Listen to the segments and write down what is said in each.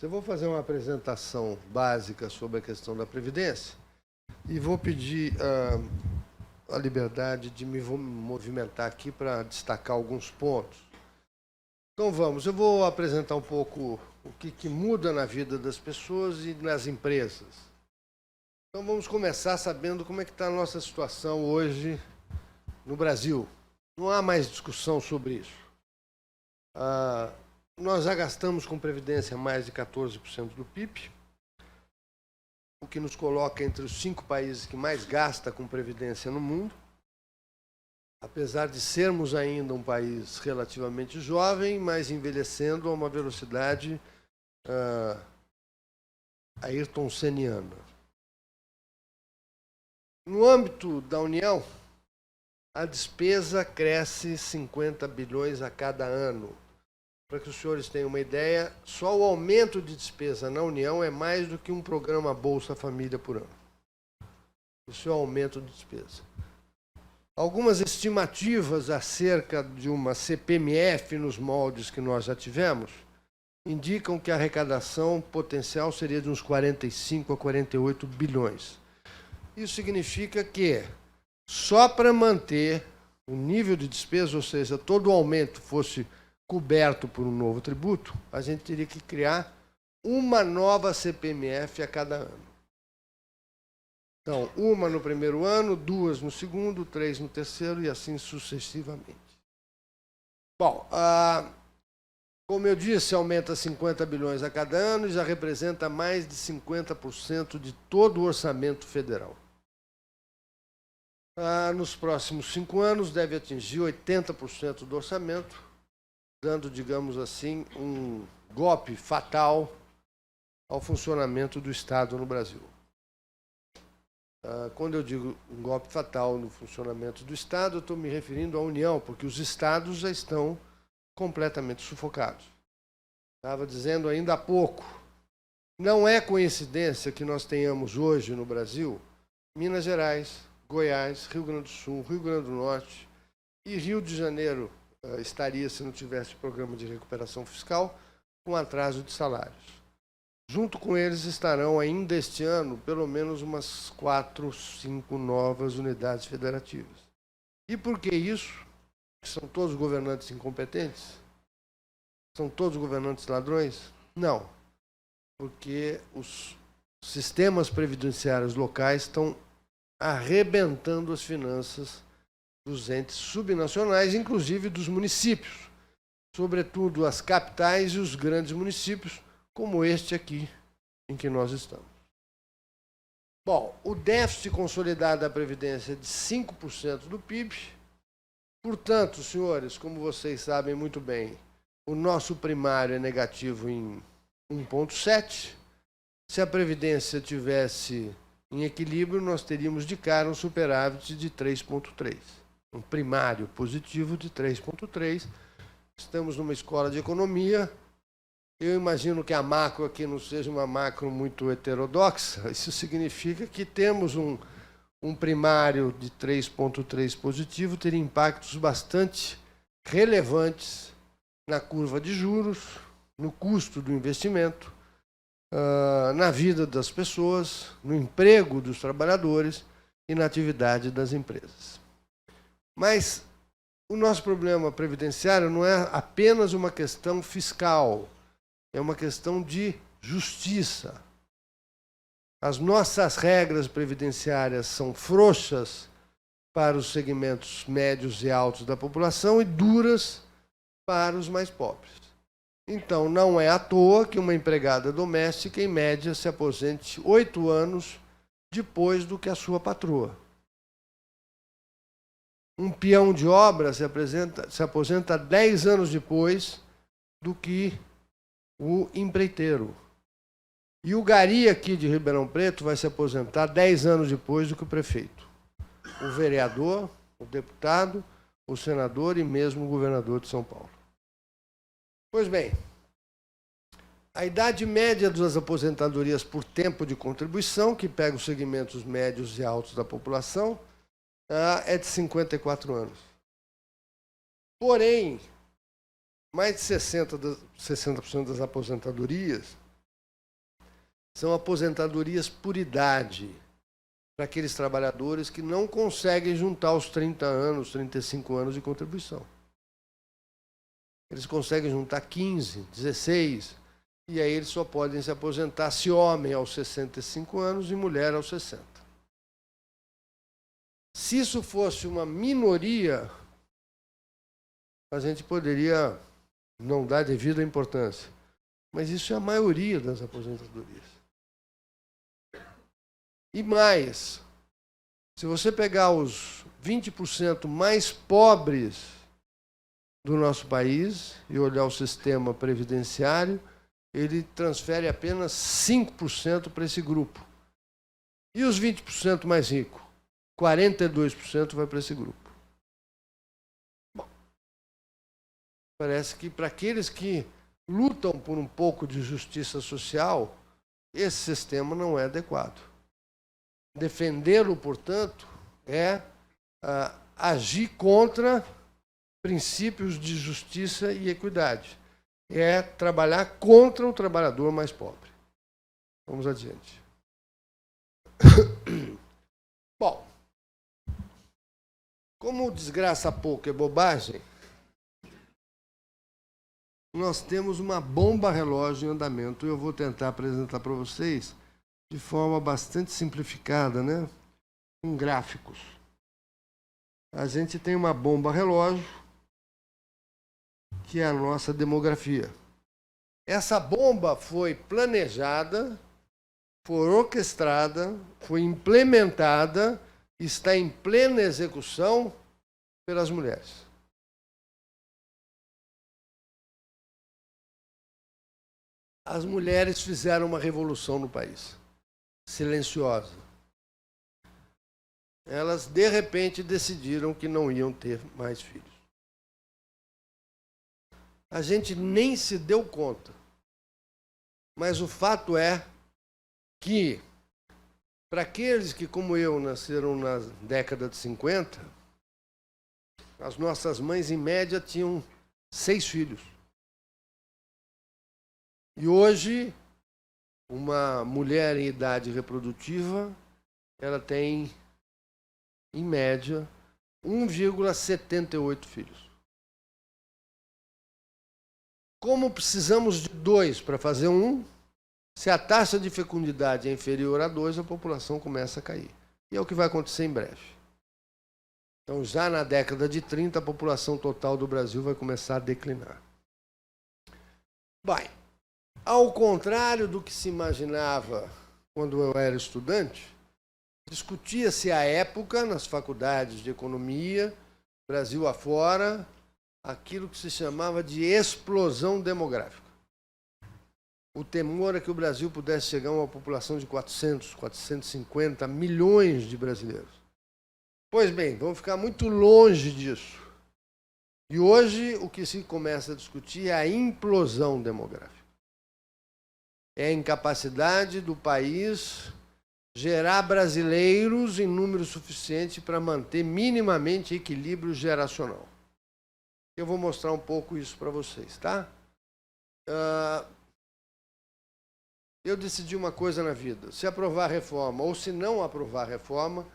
Eu vou fazer uma apresentação básica sobre a questão da Previdência e vou pedir a liberdade de me movimentar aqui para destacar alguns pontos. Então vamos, eu vou apresentar um pouco o que muda na vida das pessoas e nas empresas. Então vamos começar sabendo como é que está a nossa situação hoje no Brasil. Não há mais discussão sobre isso. Nós já gastamos com Previdência mais de 14% do PIB, o que nos coloca entre os 5 países que mais gasta com Previdência no mundo. Apesar de sermos ainda um país relativamente jovem, mas envelhecendo a uma velocidade ayrtonseniana. No âmbito da União, a despesa cresce 50 bilhões a cada ano. Para que os senhores tenham uma ideia, só o aumento de despesa na União é mais do que um programa Bolsa Família por ano. Isso é o aumento de despesa. Algumas estimativas acerca de uma CPMF nos moldes que nós já tivemos indicam que a arrecadação potencial seria de uns 45 a 48 bilhões. Isso significa que só para manter o nível de despesa, ou seja, todo o aumento fosse coberto por um novo tributo, a gente teria que criar uma nova CPMF a cada ano. Então, uma no primeiro ano, 2 no segundo, 3 no terceiro e assim sucessivamente. Bom, como eu disse, aumenta 50 bilhões a cada ano e já representa mais de 50% de todo o orçamento federal. Nos próximos 5 anos, deve atingir 80% do orçamento, dando, digamos assim, um golpe fatal ao funcionamento do Estado no Brasil. Quando eu digo um golpe fatal no funcionamento do Estado, eu estou me referindo à União, porque os Estados já estão completamente sufocados. Estava dizendo ainda há pouco, não é coincidência que nós tenhamos hoje no Brasil Minas Gerais, Goiás, Rio Grande do Sul, Rio Grande do Norte e Rio de Janeiro estaria, se não tivesse programa de recuperação fiscal, com atraso de salários. Junto com eles estarão ainda este ano pelo menos umas 4, 5 novas unidades federativas. E por que isso? São todos governantes incompetentes? São todos governantes ladrões? Não. Porque os sistemas previdenciários locais estão arrebentando as finanças dos entes subnacionais, inclusive dos municípios, sobretudo as capitais e os grandes municípios, como este aqui em que nós estamos. Bom, o déficit consolidado da Previdência é de 5% do PIB. Portanto, senhores, como vocês sabem muito bem, o nosso primário é negativo em 1,7. Se a Previdência tivesse em equilíbrio, nós teríamos de cara um superávit de 3,3. Um primário positivo de 3,3. Estamos numa escola de economia. Eu imagino que a macro aqui não seja uma macro muito heterodoxa. Isso significa que temos um primário de 3,3 positivo, teria impactos bastante relevantes na curva de juros, no custo do investimento, na vida das pessoas, no emprego dos trabalhadores e na atividade das empresas. Mas o nosso problema previdenciário não é apenas uma questão fiscal, é uma questão de justiça. As nossas regras previdenciárias são frouxas para os segmentos médios e altos da população e duras para os mais pobres. Então, não é à toa que uma empregada doméstica, em média, se aposente 8 anos depois do que a sua patroa. Um peão de obra se aposenta 10 anos depois do que o empreiteiro. E o gari aqui de Ribeirão Preto vai se aposentar 10 anos depois do que o prefeito. O vereador, o deputado, o senador e mesmo o governador de São Paulo. Pois bem, a idade média das aposentadorias por tempo de contribuição, que pega os segmentos médios e altos da população, é de 54 anos. Porém, mais de 60% das aposentadorias são aposentadorias por idade, para aqueles trabalhadores que não conseguem juntar os 30 anos, 35 anos de contribuição. Eles conseguem juntar 15, 16, e aí eles só podem se aposentar se homem aos 65 anos e mulher aos 60. Se isso fosse uma minoria, a gente poderia não dar devida importância. Mas isso é a maioria das aposentadorias. E mais, se você pegar os 20% mais pobres do nosso país e olhar o sistema previdenciário, ele transfere apenas 5% para esse grupo. E os 20% mais ricos? 42% vai para esse grupo. Bom, parece que para aqueles que lutam por um pouco de justiça social, esse sistema não é adequado. Defendê-lo, portanto, é agir contra princípios de justiça e equidade. É trabalhar contra o trabalhador mais pobre. Vamos adiante. Bom, como desgraça pouco é bobagem, nós temos uma bomba relógio em andamento. Eu vou tentar apresentar para vocês de forma bastante simplificada, né? Com gráficos. A gente tem uma bomba relógio, que é a nossa demografia. Essa bomba foi planejada, foi orquestrada, foi implementada, está em plena execução pelas mulheres. As mulheres fizeram uma revolução no país. Silenciosa. Elas, de repente, decidiram que não iam ter mais filhos. A gente nem se deu conta. Mas o fato é que, para aqueles que, como eu, nasceram na década de 50, as nossas mães, em média, tinham 6 filhos. E hoje, uma mulher em idade reprodutiva, ela tem, em média, 1,78 filhos. Como precisamos de 2 para fazer 1, se a taxa de fecundidade é inferior a 2, a população começa a cair. E é o que vai acontecer em breve. Então, já na década de 30, a população total do Brasil vai começar a declinar. Bem, ao contrário do que se imaginava quando eu era estudante, discutia-se à época, nas faculdades de economia, Brasil afora, aquilo que se chamava de explosão demográfica. O temor é que o Brasil pudesse chegar a uma população de 400, 450 milhões de brasileiros. Pois bem, vamos ficar muito longe disso. E hoje o que se começa a discutir é a implosão demográfica. É a incapacidade do país gerar brasileiros em número suficiente para manter minimamente equilíbrio geracional. Eu vou mostrar um pouco isso para vocês, tá? Eu decidi uma coisa na vida. Se aprovar a reforma ou se não aprovar a reforma,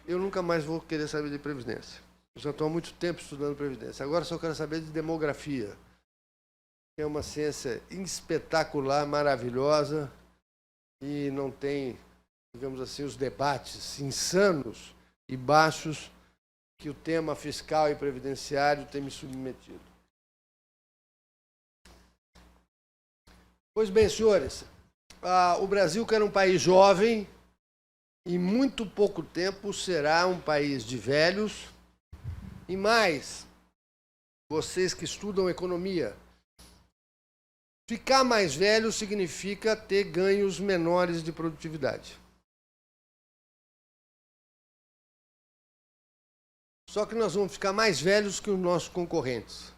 eu nunca mais vou querer saber de previdência. Eu já estou há muito tempo estudando previdência. Agora só quero saber de demografia. É uma ciência espetacular, maravilhosa, e não tem, digamos assim, os debates insanos e baixos que o tema fiscal e previdenciário tem me submetido. Pois bem, senhores, o Brasil, que era um país jovem, em muito pouco tempo será um país de velhos, e mais, vocês que estudam economia, ficar mais velho significa ter ganhos menores de produtividade. Só que nós vamos ficar mais velhos que os nossos concorrentes,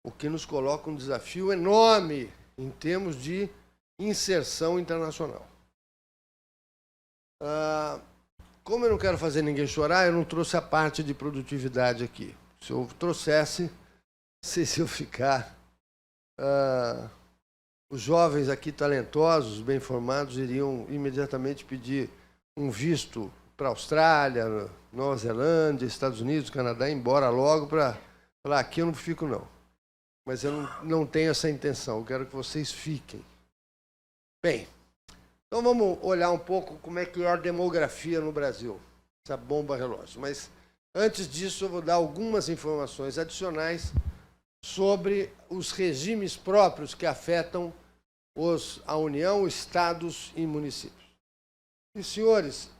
o que nos coloca um desafio enorme em termos de inserção internacional. Como eu não quero fazer ninguém chorar, eu não trouxe a parte de produtividade aqui. Se eu trouxesse, não sei se eu ficar os jovens aqui talentosos, bem formados, iriam imediatamente pedir um visto para a Austrália, Nova Zelândia, Estados Unidos, Canadá, embora logo para falar, aqui eu não fico, não. Mas eu não tenho essa intenção, eu quero que vocês fiquem. Bem, então vamos olhar um pouco como é que é a demografia no Brasil, essa bomba relógio. Mas antes disso, eu vou dar algumas informações adicionais sobre os regimes próprios que afetam a União, estados e municípios. E, senhores,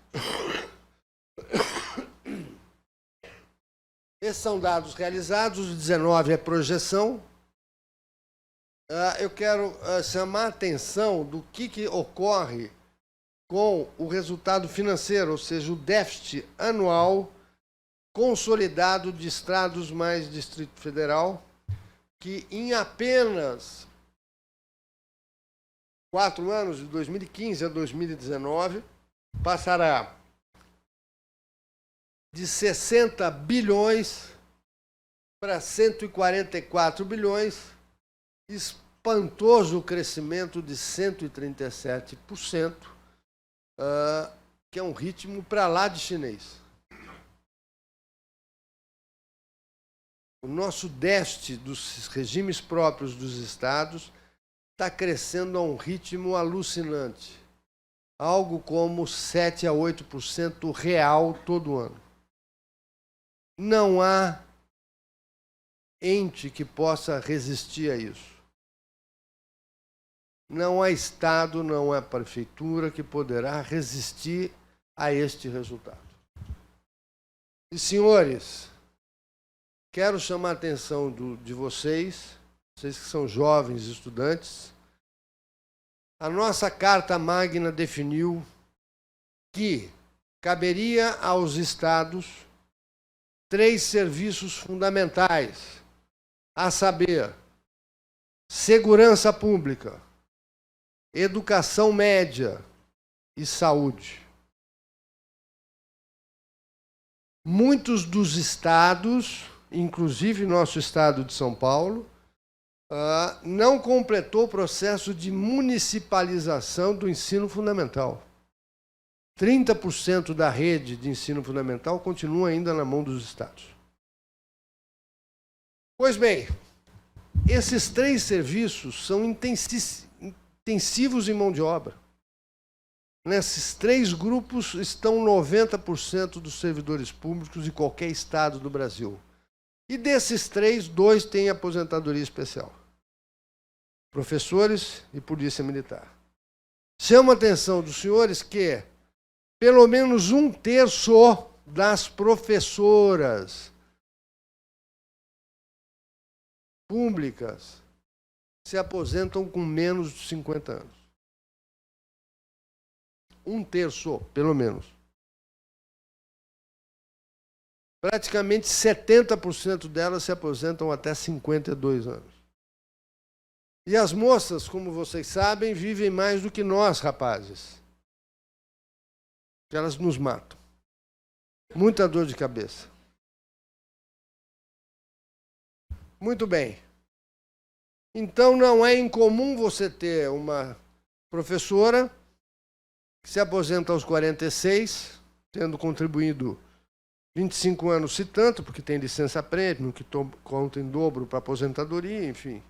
esses são dados realizados, o 19 é projeção. Eu quero chamar a atenção do que ocorre com o resultado financeiro, ou seja, o déficit anual consolidado de estados mais Distrito Federal, que em apenas 4 anos, de 2015 a 2019, passará de 60 bilhões para 144 bilhões, espantoso crescimento de 137%, que é um ritmo para lá de chinês. O nosso déficit dos regimes próprios dos estados está crescendo a um ritmo alucinante, algo como 7 a 8% real todo ano. Não há ente que possa resistir a isso. Não há Estado, não há prefeitura que poderá resistir a este resultado. E, senhores, quero chamar a atenção de vocês que são jovens estudantes. A nossa Carta Magna definiu que caberia aos Estados 3 serviços fundamentais, a saber, segurança pública, educação média e saúde. Muitos dos estados, inclusive nosso estado de São Paulo, não completou o processo de municipalização do ensino fundamental. 30% da rede de ensino fundamental continua ainda na mão dos estados. Pois bem, esses 3 serviços são intensivos em mão de obra. Nesses 3 grupos estão 90% dos servidores públicos de qualquer estado do Brasil. E desses 3, 2 têm aposentadoria especial. Professores e Polícia Militar. Chamo a atenção dos senhores que pelo menos 1/3 das professoras públicas se aposentam com menos de 50 anos. 1/3, pelo menos. Praticamente 70% delas se aposentam até 52 anos. E as moças, como vocês sabem, vivem mais do que nós, rapazes. Elas nos matam. Muita dor de cabeça. Muito bem. Então, não é incomum você ter uma professora que se aposenta aos 46, tendo contribuído 25 anos, se tanto, porque tem licença-prêmio, que conta em dobro para aposentadoria, enfim.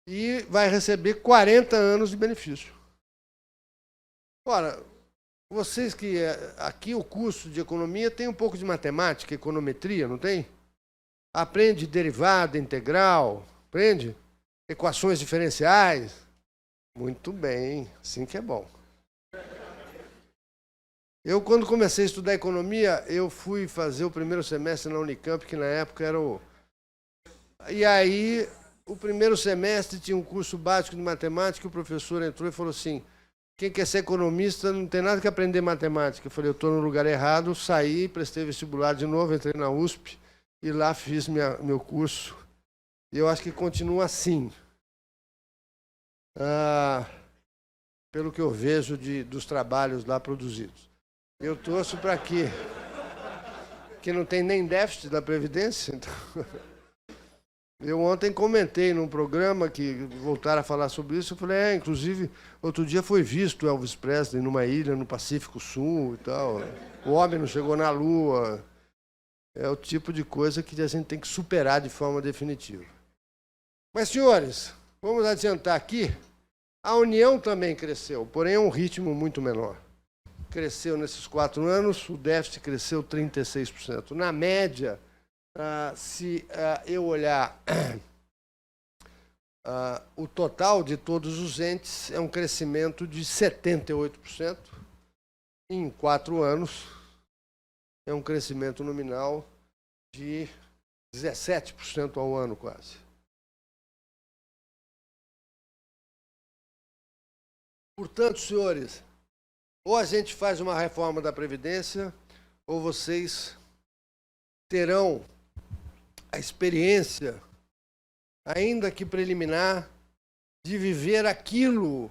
E vai receber 40 anos de benefício. Ora, vocês que aqui o curso de economia tem um pouco de matemática, econometria, não tem? Aprende derivada, integral, aprende equações diferenciais. Muito bem, assim que é bom. Eu, quando comecei a estudar economia, eu fui fazer o primeiro semestre na Unicamp, que na época era o... E aí, o primeiro semestre tinha um curso básico de matemática, e o professor entrou e falou assim: quem quer ser economista não tem nada que aprender matemática. Eu falei, eu estou no lugar errado, saí, prestei vestibular de novo, entrei na USP e lá fiz meu curso. E eu acho que continua assim. Pelo que eu vejo dos trabalhos lá produzidos. Eu torço para que não tem nem déficit da Previdência. Então... Eu ontem comentei num programa que voltaram a falar sobre isso. Eu falei, inclusive, outro dia foi visto Elvis Presley numa ilha no Pacífico Sul e tal. O homem não chegou na Lua. É o tipo de coisa que a gente tem que superar de forma definitiva. Mas, senhores, vamos adiantar aqui. A União também cresceu, porém a um ritmo muito menor. Cresceu nesses 4 anos, o déficit cresceu 36%. Na média, se eu olhar o total de todos os entes, é um crescimento de 78%. Em 4 anos, é um crescimento nominal de 17% ao ano, quase. Portanto, senhores, ou a gente faz uma reforma da Previdência, ou vocês terão a experiência, ainda que preliminar, de viver aquilo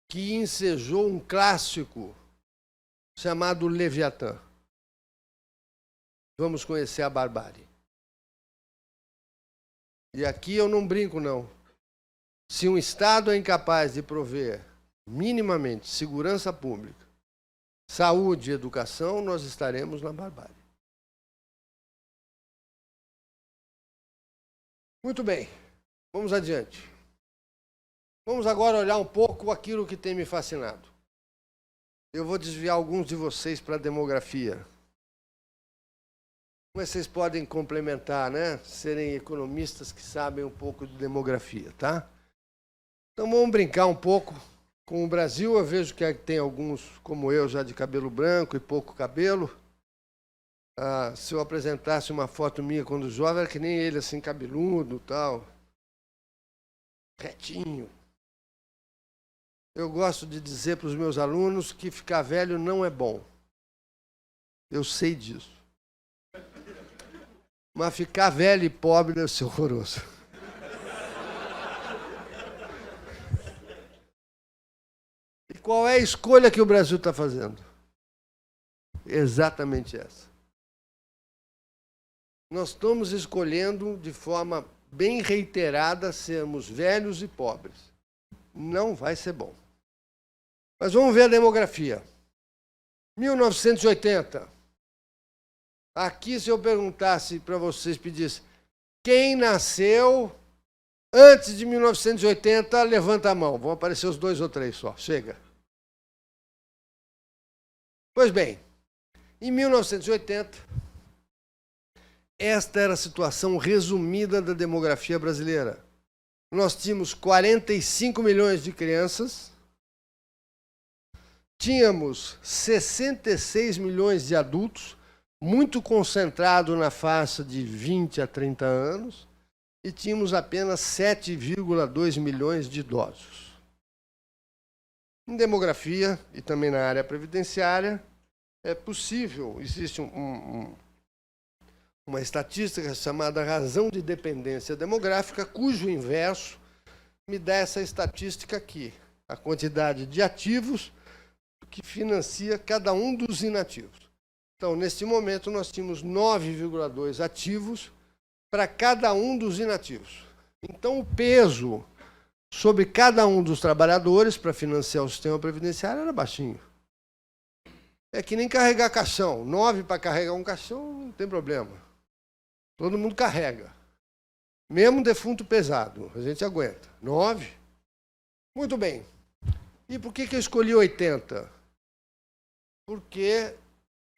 que ensejou um clássico chamado Leviatã. Vamos conhecer a barbárie. E aqui eu não brinco, não. Se um Estado é incapaz de prover minimamente segurança pública, saúde e educação, nós estaremos na barbárie. Muito bem, vamos adiante. Vamos agora olhar um pouco aquilo que tem me fascinado. Eu vou desviar alguns de vocês para a demografia. Mas vocês podem complementar, né? Serem economistas que sabem um pouco de demografia, tá? Então vamos brincar um pouco com o Brasil. Eu vejo que tem alguns, como eu, já de cabelo branco e pouco cabelo. Se eu apresentasse uma foto minha quando jovem, era que nem ele, assim, cabeludo e tal. Retinho. Eu gosto de dizer para os meus alunos que ficar velho não é bom. Eu sei disso. Mas ficar velho e pobre deve ser horroroso. E qual é a escolha que o Brasil está fazendo? Exatamente essa. Nós estamos escolhendo de forma bem reiterada sermos velhos e pobres. Não vai ser bom. Mas vamos ver a demografia. 1980. Aqui, se eu perguntasse para vocês, pedisse quem nasceu antes de 1980, levanta a mão. Vão aparecer os 2 ou 3 só. Chega. Pois bem, em 1980, esta era a situação resumida da demografia brasileira. Nós tínhamos 45 milhões de crianças, tínhamos 66 milhões de adultos, muito concentrado na faixa de 20 a 30 anos, e tínhamos apenas 7,2 milhões de idosos. Em demografia e também na área previdenciária, é possível, existe uma estatística chamada razão de dependência demográfica, cujo inverso me dá essa estatística aqui, a quantidade de ativos que financia cada um dos inativos. Então, neste momento, nós tínhamos 9,2 ativos para cada um dos inativos. Então, o peso sobre cada um dos trabalhadores para financiar o sistema previdenciário era baixinho. É que nem carregar caixão. 9 para carregar um caixão, não tem problema. Todo mundo carrega. Mesmo defunto pesado, a gente aguenta. 9. Muito bem. E por que eu escolhi 80? Porque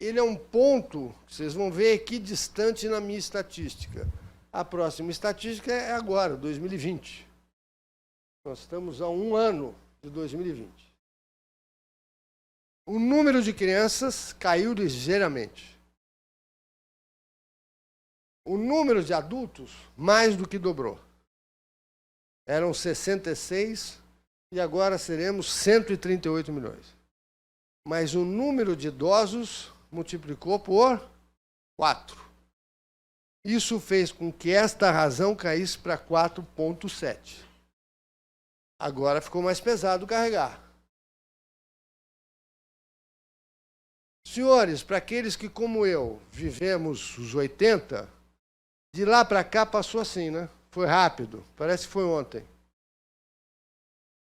ele é um ponto, vocês vão ver aqui distante na minha estatística. A próxima estatística é agora, 2020. Nós estamos a 1 ano de 2020. O número de crianças caiu ligeiramente. O número de adultos mais do que dobrou. Eram 66 e agora seremos 138 milhões. Mas o número de idosos multiplicou por 4. Isso fez com que esta razão caísse para 4,7. Agora ficou mais pesado carregar. Senhores, para aqueles que, como eu, vivemos os 80, De lá para cá passou assim, né? Foi rápido, parece que foi ontem.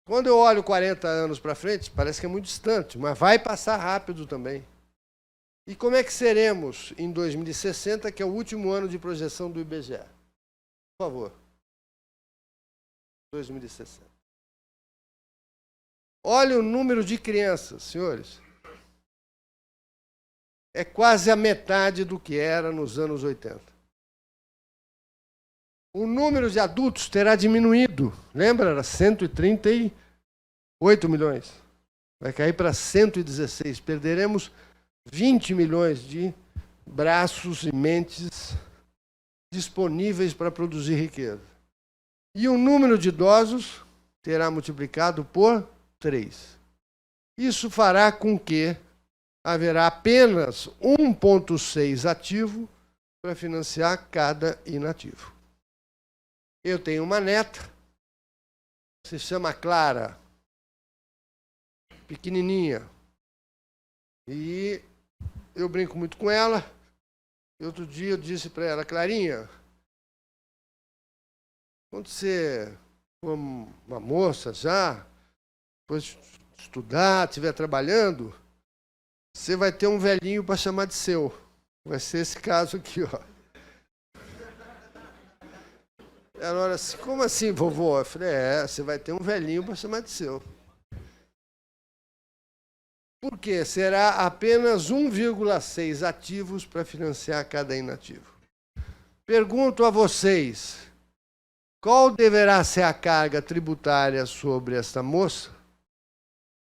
Quando eu olho 40 anos para frente, parece que é muito distante, mas vai passar rápido também. E como é que seremos em 2060, que é o último ano de projeção do IBGE? Por favor. 2060. Olha o número de crianças, senhores. É quase a metade do que era nos anos 80. O número de adultos terá diminuído. Lembra? Era 138 milhões. Vai cair para 116. Perderemos 20 milhões de braços e mentes disponíveis para produzir riqueza. E o número de idosos terá multiplicado por 3. Isso fará com que haverá apenas 1,6 ativo para financiar cada inativo. Eu tenho uma neta, se chama Clara, pequenininha, e eu brinco muito com ela. E outro dia eu disse para ela: Clarinha, quando você for uma moça já, depois estudar, estiver trabalhando, você vai ter um velhinho para chamar de seu. Vai ser esse caso aqui, ó. Ela olha assim: como assim, vovô? Eu falei: você vai ter um velhinho para chamar de seu. Por quê? Será apenas 1,6 ativos para financiar cada inativo. Pergunto a vocês: qual deverá ser a carga tributária sobre esta moça?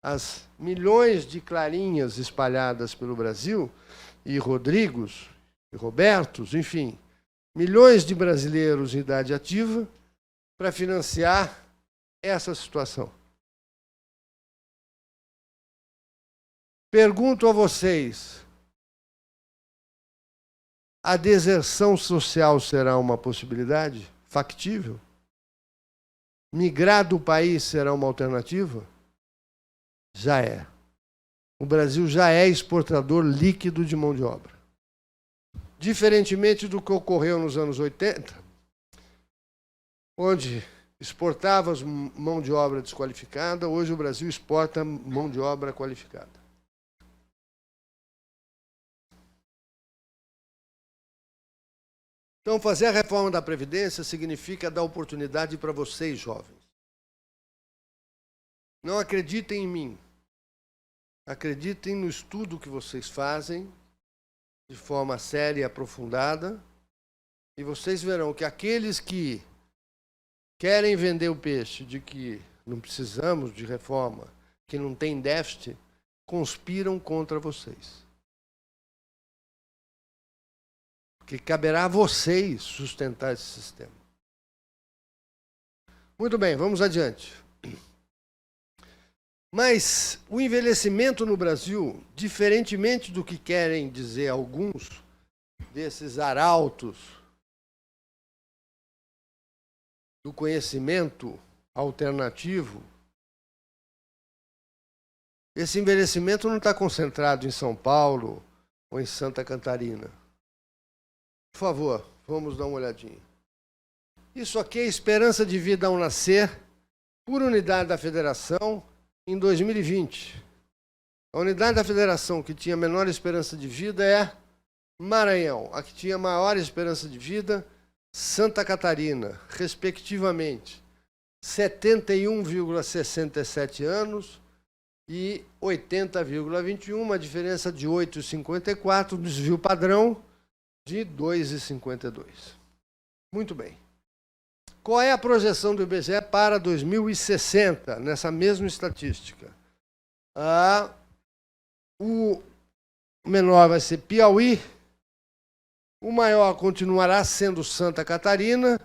As milhões de Clarinhas espalhadas pelo Brasil, e Rodrigos, e Robertos, enfim, milhões de brasileiros em idade ativa para financiar essa situação. Pergunto a vocês: a deserção social será uma possibilidade factível? Migrar do país será uma alternativa? Já é. O Brasil já é exportador líquido de mão de obra. Diferentemente do que ocorreu nos anos 80, onde exportávamos mão de obra desqualificada, hoje o Brasil exporta mão de obra qualificada. Então, fazer a reforma da Previdência significa dar oportunidade para vocês, jovens. Não acreditem em mim. Acreditem no estudo que vocês fazem, de forma séria e aprofundada, e vocês verão que aqueles que querem vender o peixe de que não precisamos de reforma, que não tem déficit, conspiram contra vocês. Porque caberá a vocês sustentar esse sistema. Muito bem, vamos adiante. Mas o envelhecimento no Brasil, diferentemente do que querem dizer alguns desses arautos do conhecimento alternativo, esse envelhecimento não está concentrado em São Paulo ou em Santa Catarina. Por favor, vamos dar uma olhadinha. Isso aqui é esperança de vida ao nascer, por unidade da federação, em 2020. A unidade da federação que tinha menor esperança de vida é Maranhão. A que tinha maior esperança de vida, Santa Catarina, respectivamente. 71,67 anos e 80,21, uma diferença de 8,54, desvio padrão de 2,52. Muito bem. Qual é a projeção do IBGE para 2060, nessa mesma estatística? O menor vai ser Piauí, o maior continuará sendo Santa Catarina,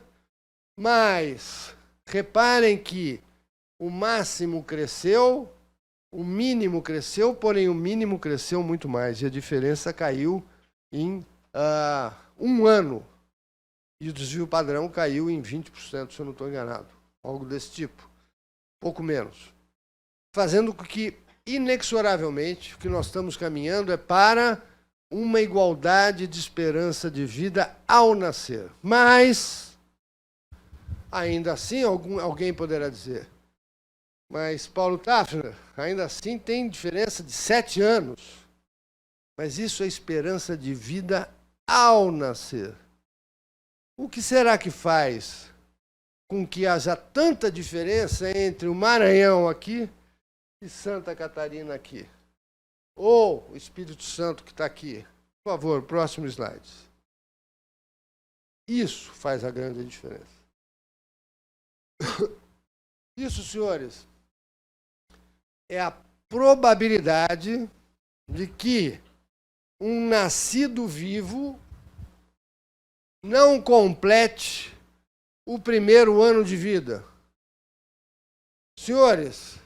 mas reparem que o máximo cresceu, o mínimo cresceu, porém o mínimo cresceu muito mais, e a diferença caiu em um ano. E o desvio padrão caiu em 20%, se eu não estou enganado. Algo desse tipo. Pouco menos. Fazendo com que, inexoravelmente, o que nós estamos caminhando é para uma igualdade de esperança de vida ao nascer. Mas, ainda assim, alguém poderá dizer, mas, Paulo Tafner, ainda assim tem diferença de 7 anos. Mas isso é esperança de vida ao nascer. O que será que faz com que haja tanta diferença entre o Maranhão aqui e Santa Catarina aqui? Ou o Espírito Santo que está aqui? Por favor, próximo slide. Isso faz a grande diferença. Isso, senhores, é a probabilidade de que um nascido vivo não complete o primeiro ano de vida. Senhores,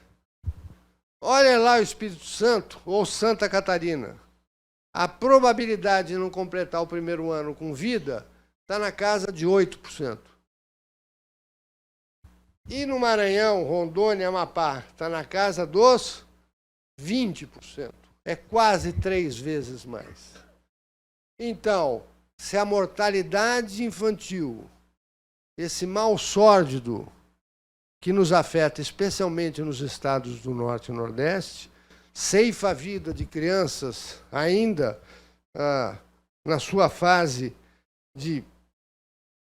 olhem lá o Espírito Santo ou Santa Catarina. A probabilidade de não completar o primeiro ano com vida está na casa de 8%. E no Maranhão, Rondônia, Amapá, está na casa dos 20%. É quase 3 vezes mais. Então, se a mortalidade infantil, esse mal sórdido que nos afeta especialmente nos estados do Norte e Nordeste, ceifa a vida de crianças ainda na sua fase de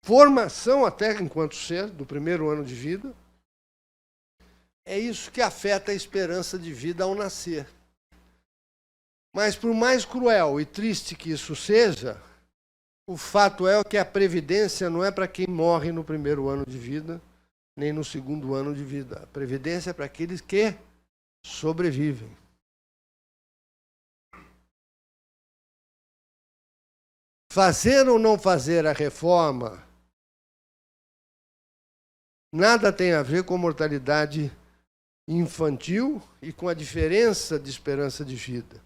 formação até enquanto ser, do primeiro ano de vida, é isso que afeta a esperança de vida ao nascer. Mas por mais cruel e triste que isso seja, o fato é que a previdência não é para quem morre no primeiro ano de vida, nem no segundo ano de vida. A previdência é para aqueles que sobrevivem. Fazer ou não fazer a reforma nada tem a ver com mortalidade infantil e com a diferença de esperança de vida.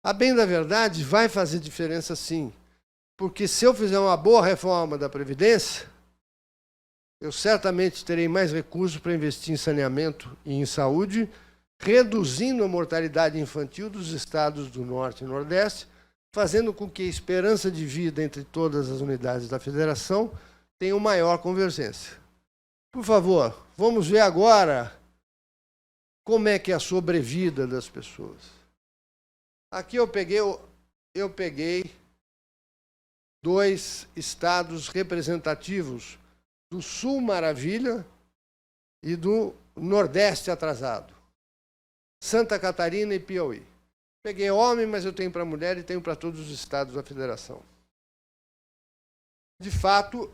A bem da verdade, vai fazer diferença sim. Porque se eu fizer uma boa reforma da Previdência, eu certamente terei mais recursos para investir em saneamento e em saúde, reduzindo a mortalidade infantil dos estados do Norte e Nordeste, fazendo com que a esperança de vida entre todas as unidades da Federação tenha uma maior convergência. Por favor, vamos ver agora como é que é a sobrevida das pessoas. Aqui eu peguei 2 estados representativos do Sul Maravilha e do Nordeste atrasado. Santa Catarina e Piauí. Peguei homem, mas eu tenho para mulher e tenho para todos os estados da Federação. De fato,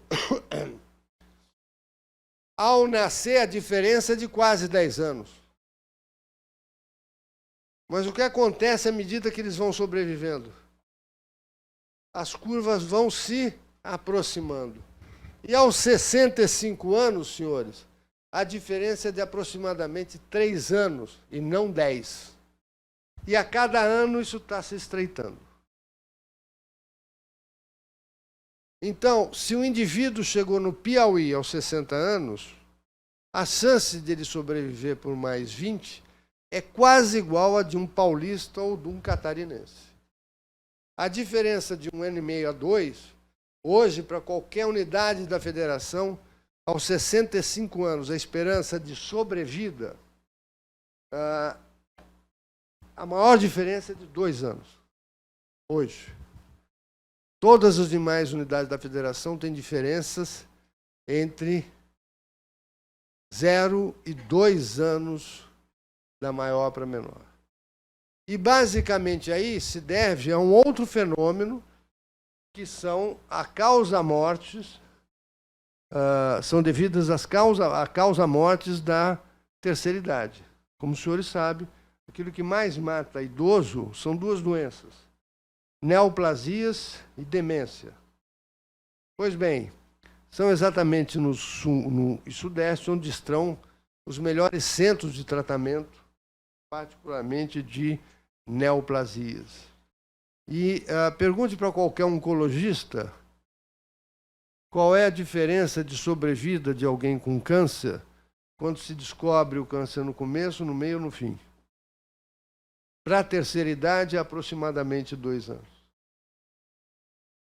ao nascer, a diferença é de quase 10 anos. Mas o que acontece à medida que eles vão sobrevivendo? As curvas vão se aproximando. E aos 65 anos, senhores, a diferença é de aproximadamente 3 anos, e não 10. E a cada ano isso está se estreitando. Então, se o indivíduo chegou no Piauí aos 60 anos, a chance dele sobreviver por mais 20 é quase igual a de um paulista ou de um catarinense. A diferença de 1 ano e meio a 2, hoje, para qualquer unidade da Federação, aos 65 anos, a esperança de sobrevida, a maior diferença é de 2 anos, hoje. Todas as demais unidades da Federação têm diferenças entre 0 e 2 anos da maior para menor. E, basicamente, aí se deve a um outro fenômeno, que são a causa-mortes, são devidas às causa-mortes da terceira idade. Como os senhores sabem, aquilo que mais mata idoso são 2 doenças: neoplasias e demência. Pois bem, são exatamente no sul e sudeste onde estão os melhores centros de tratamento, particularmente de neoplasias. E pergunte para qualquer oncologista qual é a diferença de sobrevida de alguém com câncer quando se descobre o câncer no começo, no meio ou no fim. Para a terceira idade, é aproximadamente 2 anos.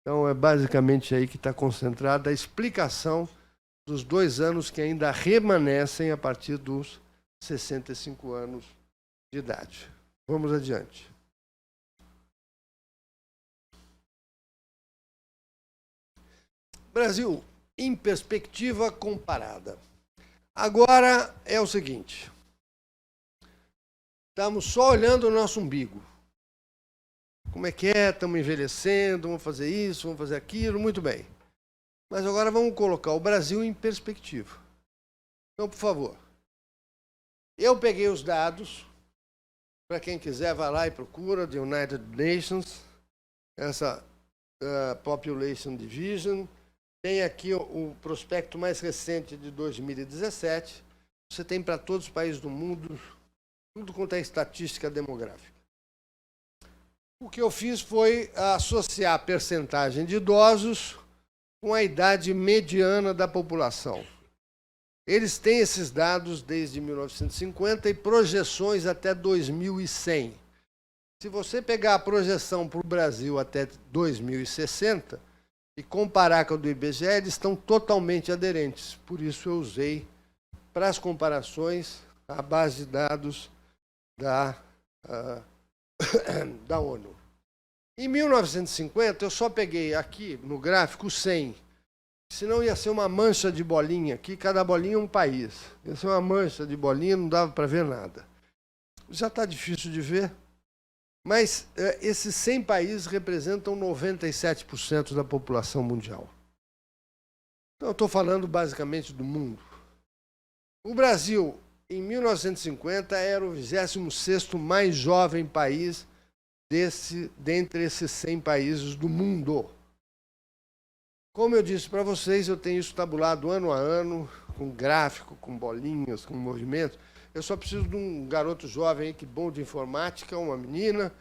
Então, é basicamente aí que está concentrada a explicação dos 2 anos que ainda remanescem a partir dos 65 anos de idade. Vamos adiante. Brasil, em perspectiva comparada. Agora é o seguinte. Estamos só olhando o nosso umbigo. Como é que é? Estamos envelhecendo, vamos fazer isso, vamos fazer aquilo, muito bem. Mas agora vamos colocar o Brasil em perspectiva. Então, por favor. Eu peguei os dados, para quem quiser, vai lá e procura, the United Nations, essa Population Division. Tem aqui o prospecto mais recente de 2017. Você tem para todos os países do mundo, tudo quanto é estatística demográfica. O que eu fiz foi associar a percentagem de idosos com a idade mediana da população. Eles têm esses dados desde 1950 e projeções até 2100. Se você pegar a projeção para o Brasil até 2060 e comparar com a do IBGE, eles estão totalmente aderentes. Por isso eu usei para as comparações a base de dados da ONU. Em 1950, eu só peguei aqui no gráfico 100, senão ia ser uma mancha de bolinha aqui, cada bolinha é um país. Ia ser uma mancha de bolinha, não dava para ver nada. Já está difícil de ver, mas esses 100 países representam 97% da população mundial. Então, eu estou falando basicamente do mundo. O Brasil, em 1950, era o 26º mais jovem país dentre esses 100 países do mundo. Como eu disse para vocês, eu tenho isso tabulado ano a ano, com gráfico, com bolinhas, com movimentos. Eu só preciso de um garoto jovem aí, que bom de informática, uma menina,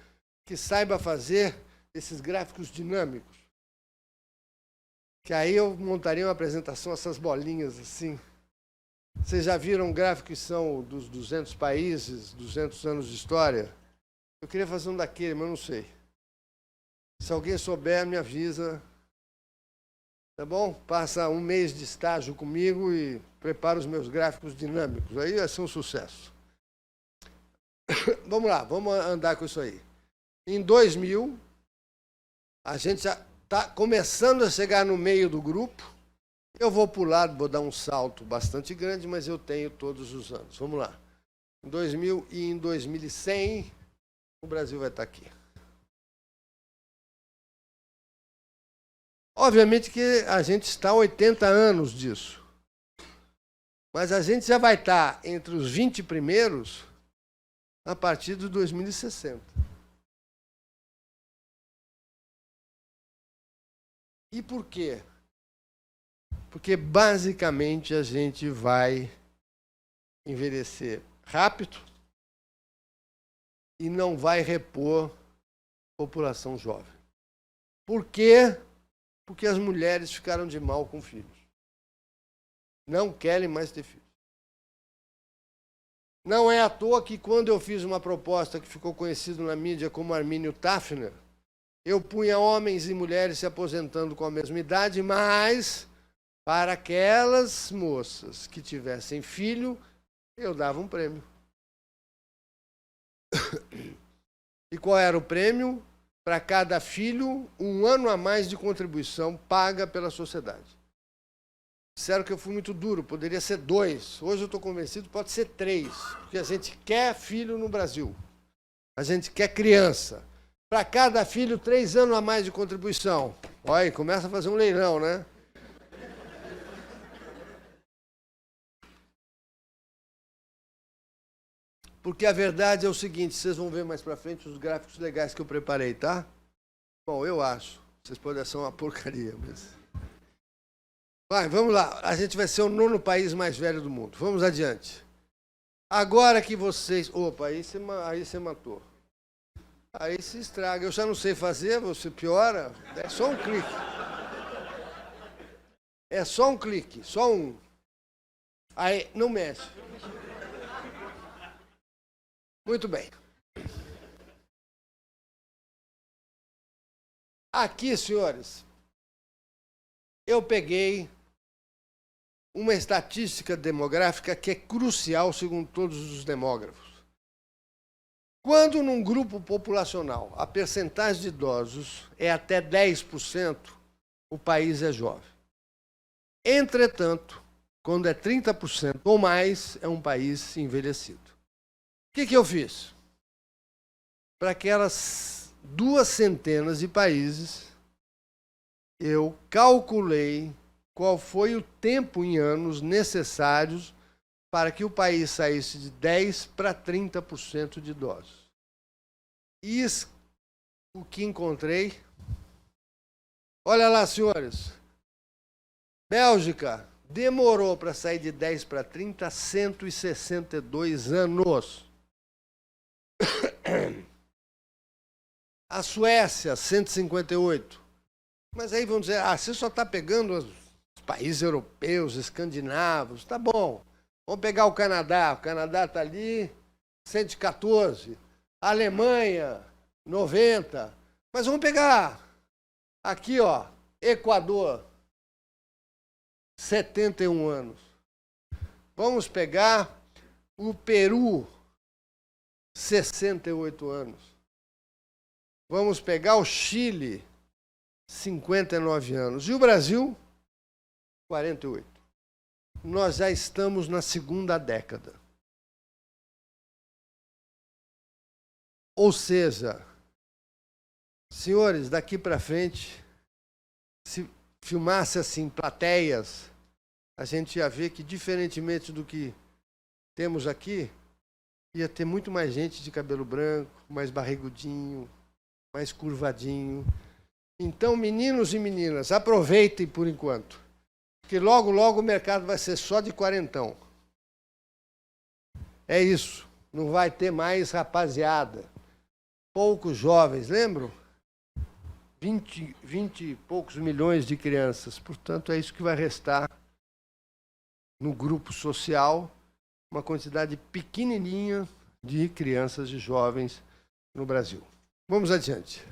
que saiba fazer esses gráficos dinâmicos. Que aí eu montaria uma apresentação, essas bolinhas assim. Vocês já viram gráficos que são dos 200 países, 200 anos de história? Eu queria fazer um daquele, mas não sei. Se alguém souber, me avisa. Tá bom? Passa um mês de estágio comigo e prepara os meus gráficos dinâmicos. Aí vai ser um sucesso. Vamos lá, vamos andar com isso aí. Em 2000, a gente já está começando a chegar no meio do grupo. Eu vou pular, vou dar um salto bastante grande, mas eu tenho todos os anos. Vamos lá. Em 2000 e em 2100, o Brasil vai estar aqui. Obviamente que a gente está há 80 anos disso. Mas a gente já vai estar entre os 20 primeiros a partir de 2060. E por quê? Porque, basicamente, a gente vai envelhecer rápido e não vai repor população jovem. Por quê? Porque as mulheres ficaram de mal com filhos. Não querem mais ter filhos. Não é à toa que, quando eu fiz uma proposta que ficou conhecida na mídia como Armínio Tafner, eu punha homens e mulheres se aposentando com a mesma idade, mas para aquelas moças que tivessem filho, eu dava um prêmio. E qual era o prêmio? Para cada filho, 1 ano a mais de contribuição paga pela sociedade. Disseram que eu fui muito duro, poderia ser 2. Hoje eu estou convencido que pode ser 3, porque a gente quer filho no Brasil. A gente quer criança. Para cada filho, 3 anos a mais de contribuição. Olha aí, começa a fazer um leilão, né? Porque a verdade é o seguinte, vocês vão ver mais para frente os gráficos legais que eu preparei, tá? Bom, eu acho. Vocês podem achar uma porcaria, mas... Vai, vamos lá. A gente vai ser o 9º país mais velho do mundo. Vamos adiante. Agora que vocês... Opa, aí você matou. Aí se estraga. Eu já não sei fazer, você piora. É só um clique. É só um clique, só um. Aí, não mexe. Muito bem. Aqui, senhores, eu peguei uma estatística demográfica que é crucial, segundo todos os demógrafos. Quando num grupo populacional a percentagem de idosos é até 10%, o país é jovem. Entretanto, quando é 30% ou mais, é um país envelhecido. O que eu fiz? Para aquelas 200 de países, eu calculei qual foi o tempo em anos necessários para que o país saísse de 10% para 30% de idosos. E o que encontrei... Olha lá, senhores. Bélgica demorou para sair de 10 para 30, 162 anos. A Suécia, 158. Mas aí vão dizer, você só está pegando os países europeus, escandinavos. Tá bom. Vamos pegar o Canadá. O Canadá está ali, 114. A Alemanha, 90. Mas vamos pegar aqui, ó, Equador, 71 anos. Vamos pegar o Peru, 68 anos. Vamos pegar o Chile, 59 anos. E o Brasil, 48. Nós já estamos na segunda década. Ou seja, senhores, daqui para frente, se filmasse assim plateias, a gente ia ver que, diferentemente do que temos aqui, ia ter muito mais gente de cabelo branco, mais barrigudinho, mais curvadinho. Então, meninos e meninas, aproveitem por enquanto, porque logo, logo o mercado vai ser só de quarentão. É isso, não vai ter mais rapaziada. Poucos jovens, lembram? 20 e poucos milhões de crianças. Portanto, é isso que vai restar no grupo social, uma quantidade pequenininha de crianças e jovens no Brasil. Vamos adiante.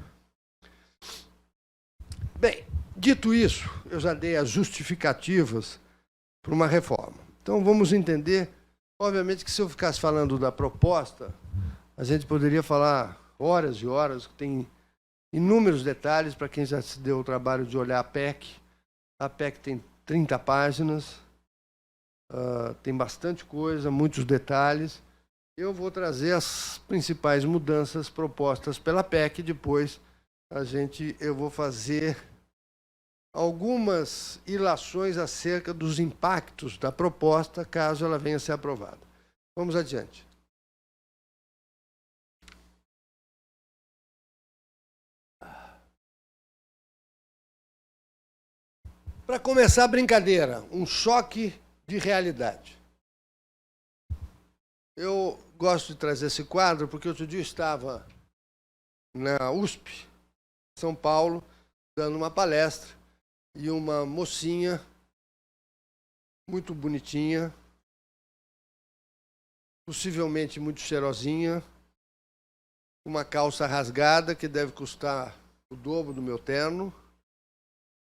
Bem, dito isso, eu já dei as justificativas para uma reforma. Então, vamos entender, obviamente, que se eu ficasse falando da proposta, a gente poderia falar horas e horas, tem inúmeros detalhes para quem já se deu o trabalho de olhar a PEC. A PEC tem 30 páginas, tem bastante coisa, muitos detalhes. Eu vou trazer as principais mudanças propostas pela PEC, depois eu vou fazer algumas ilações acerca dos impactos da proposta, caso ela venha a ser aprovada. Vamos adiante. Para começar a brincadeira, um choque de realidade. Eu gosto de trazer esse quadro porque outro dia eu estava na USP, São Paulo, dando uma palestra, e uma mocinha, muito bonitinha, possivelmente muito cheirosinha, uma calça rasgada, que deve custar o dobro do meu terno.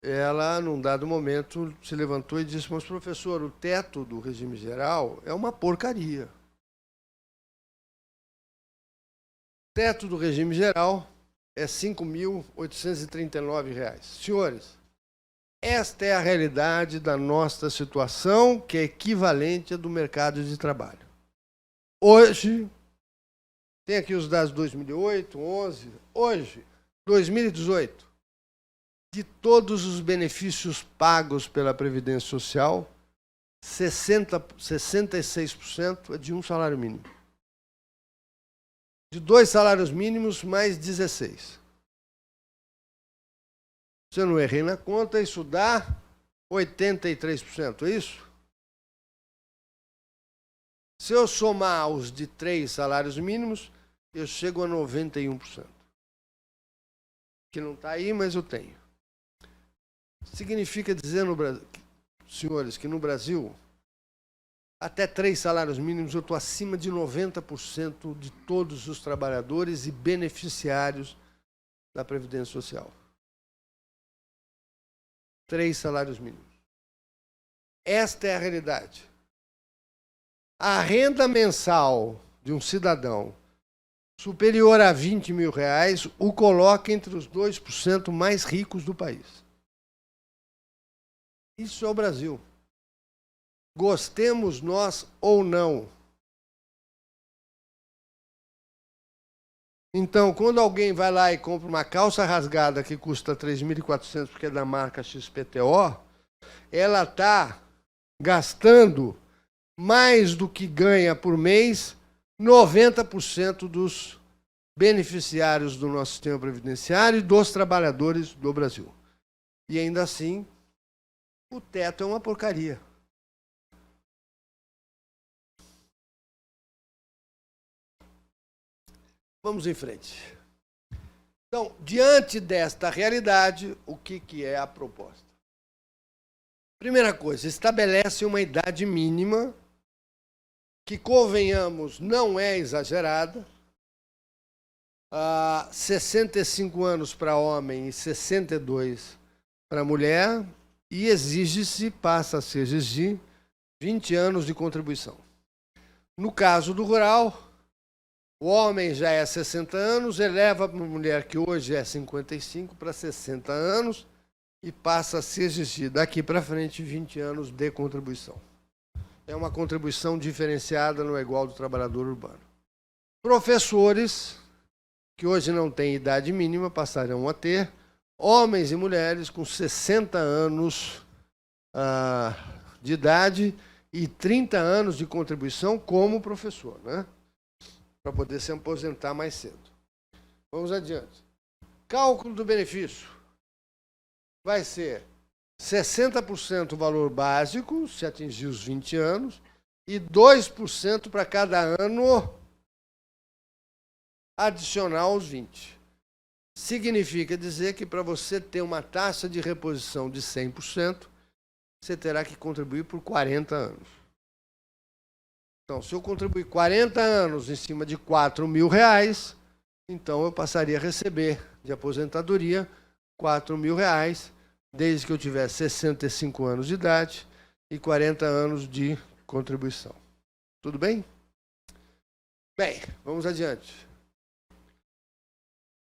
Ela, num dado momento, se levantou e disse: mas, professor, o teto do regime geral é uma porcaria. O teto do regime geral é R$ 5.839. Senhores, esta é a realidade da nossa situação, que é equivalente à do mercado de trabalho. Hoje, tem aqui os dados de 2008, 2011, hoje, 2018, de todos os benefícios pagos pela Previdência Social, 66% é de um salário mínimo. De 2 salários mínimos, mais 16. Se eu não errei na conta, isso dá 83%, é isso? Se eu somar os de 3 salários mínimos, eu chego a 91%. Que não está aí, mas eu tenho. Significa dizer, senhores, que no Brasil, até 3 salários mínimos, eu estou acima de 90% de todos os trabalhadores e beneficiários da Previdência Social. 3 salários mínimos. Esta é a realidade. A renda mensal de um cidadão superior a 20 mil reais o coloca entre os 2% mais ricos do país. Isso é o Brasil. Gostemos nós ou não. Então, quando alguém vai lá e compra uma calça rasgada que custa 3.400 porque é da marca XPTO, ela está gastando mais do que ganha por mês 90% dos beneficiários do nosso sistema previdenciário e dos trabalhadores do Brasil. E ainda assim, o teto é uma porcaria. Vamos em frente. Então, diante desta realidade, o que é a proposta? Primeira coisa, estabelece uma idade mínima que, convenhamos, não é exagerada. 65 anos para homem e 62 para mulher, e exige-se, passa a se exigir, 20 anos de contribuição. No caso do rural, o homem já é 60 anos, eleva para a mulher, que hoje é 55, para 60 anos, e passa a se exigir, daqui para frente, 20 anos de contribuição. É uma contribuição diferenciada, não é igual do trabalhador urbano. Professores, que hoje não têm idade mínima, passarão a ter, homens e mulheres com 60 anos de idade e 30 anos de contribuição como professor, né? Para poder se aposentar mais cedo. Vamos adiante. Cálculo do benefício. Vai ser 60% o valor básico, se atingir os 20 anos, e 2% para cada ano adicional aos 20. Significa dizer que para você ter uma taxa de reposição de 100%, você terá que contribuir por 40 anos. Então, se eu contribuir 40 anos em cima de 4 mil reais, então eu passaria a receber de aposentadoria 4 mil reais, desde que eu tivesse 65 anos de idade e 40 anos de contribuição. Tudo bem? Bem, vamos adiante.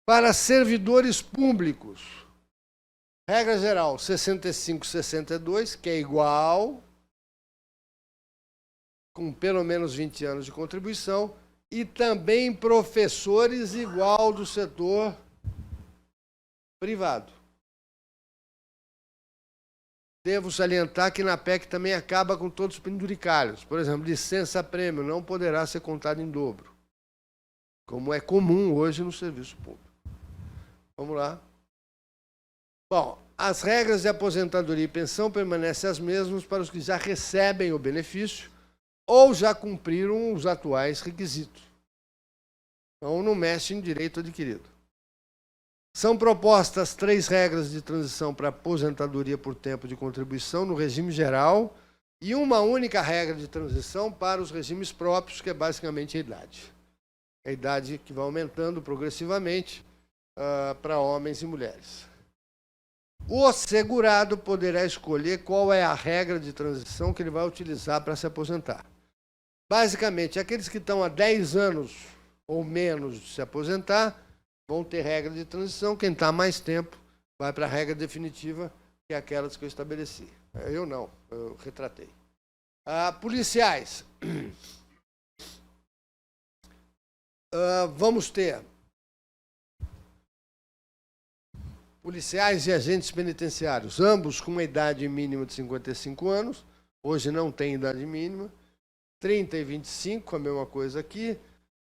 Para servidores públicos, regra geral, 65, 62, que é igual, com pelo menos 20 anos de contribuição, e também professores igual do setor privado. Devo salientar que na PEC também acaba com todos os penduricalhos. Por exemplo, licença-prêmio não poderá ser contado em dobro, como é comum hoje no serviço público. Vamos lá. Bom, as regras de aposentadoria e pensão permanecem as mesmas para os que já recebem o benefício ou já cumpriram os atuais requisitos. Então, não mexe em direito adquirido. São propostas 3 regras de transição para aposentadoria por tempo de contribuição no regime geral e uma única regra de transição para os regimes próprios, que é basicamente a idade. A idade que vai aumentando progressivamente para homens e mulheres. O segurado poderá escolher qual é a regra de transição que ele vai utilizar para se aposentar. Basicamente, aqueles que estão há 10 anos ou menos de se aposentar vão ter regra de transição. Quem está há mais tempo vai para a regra definitiva, que é aquelas que eu estabeleci. Eu não, eu retratei. Policiais. Vamos ter policiais e agentes penitenciários, ambos com uma idade mínima de 55 anos. Hoje não tem idade mínima. 30 e 25, a mesma coisa aqui.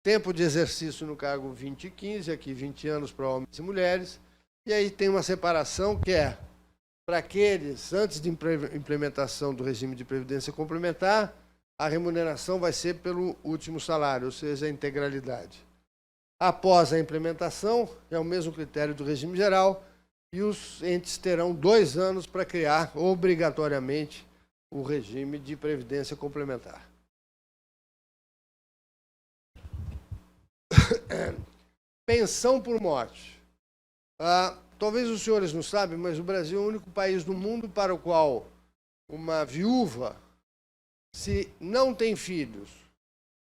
Tempo de exercício no cargo 20 e 15, aqui 20 anos para homens e mulheres. E aí tem uma separação que é para aqueles, antes de implementação do regime de previdência complementar, a remuneração vai ser pelo último salário, ou seja, a integralidade. Após a implementação, é o mesmo critério do regime geral, e os entes terão 2 anos para criar, obrigatoriamente, o regime de previdência complementar. Pensão por morte. talvez os senhores não sabem, mas o Brasil é o único país do mundo para o qual uma viúva, se não tem filhos,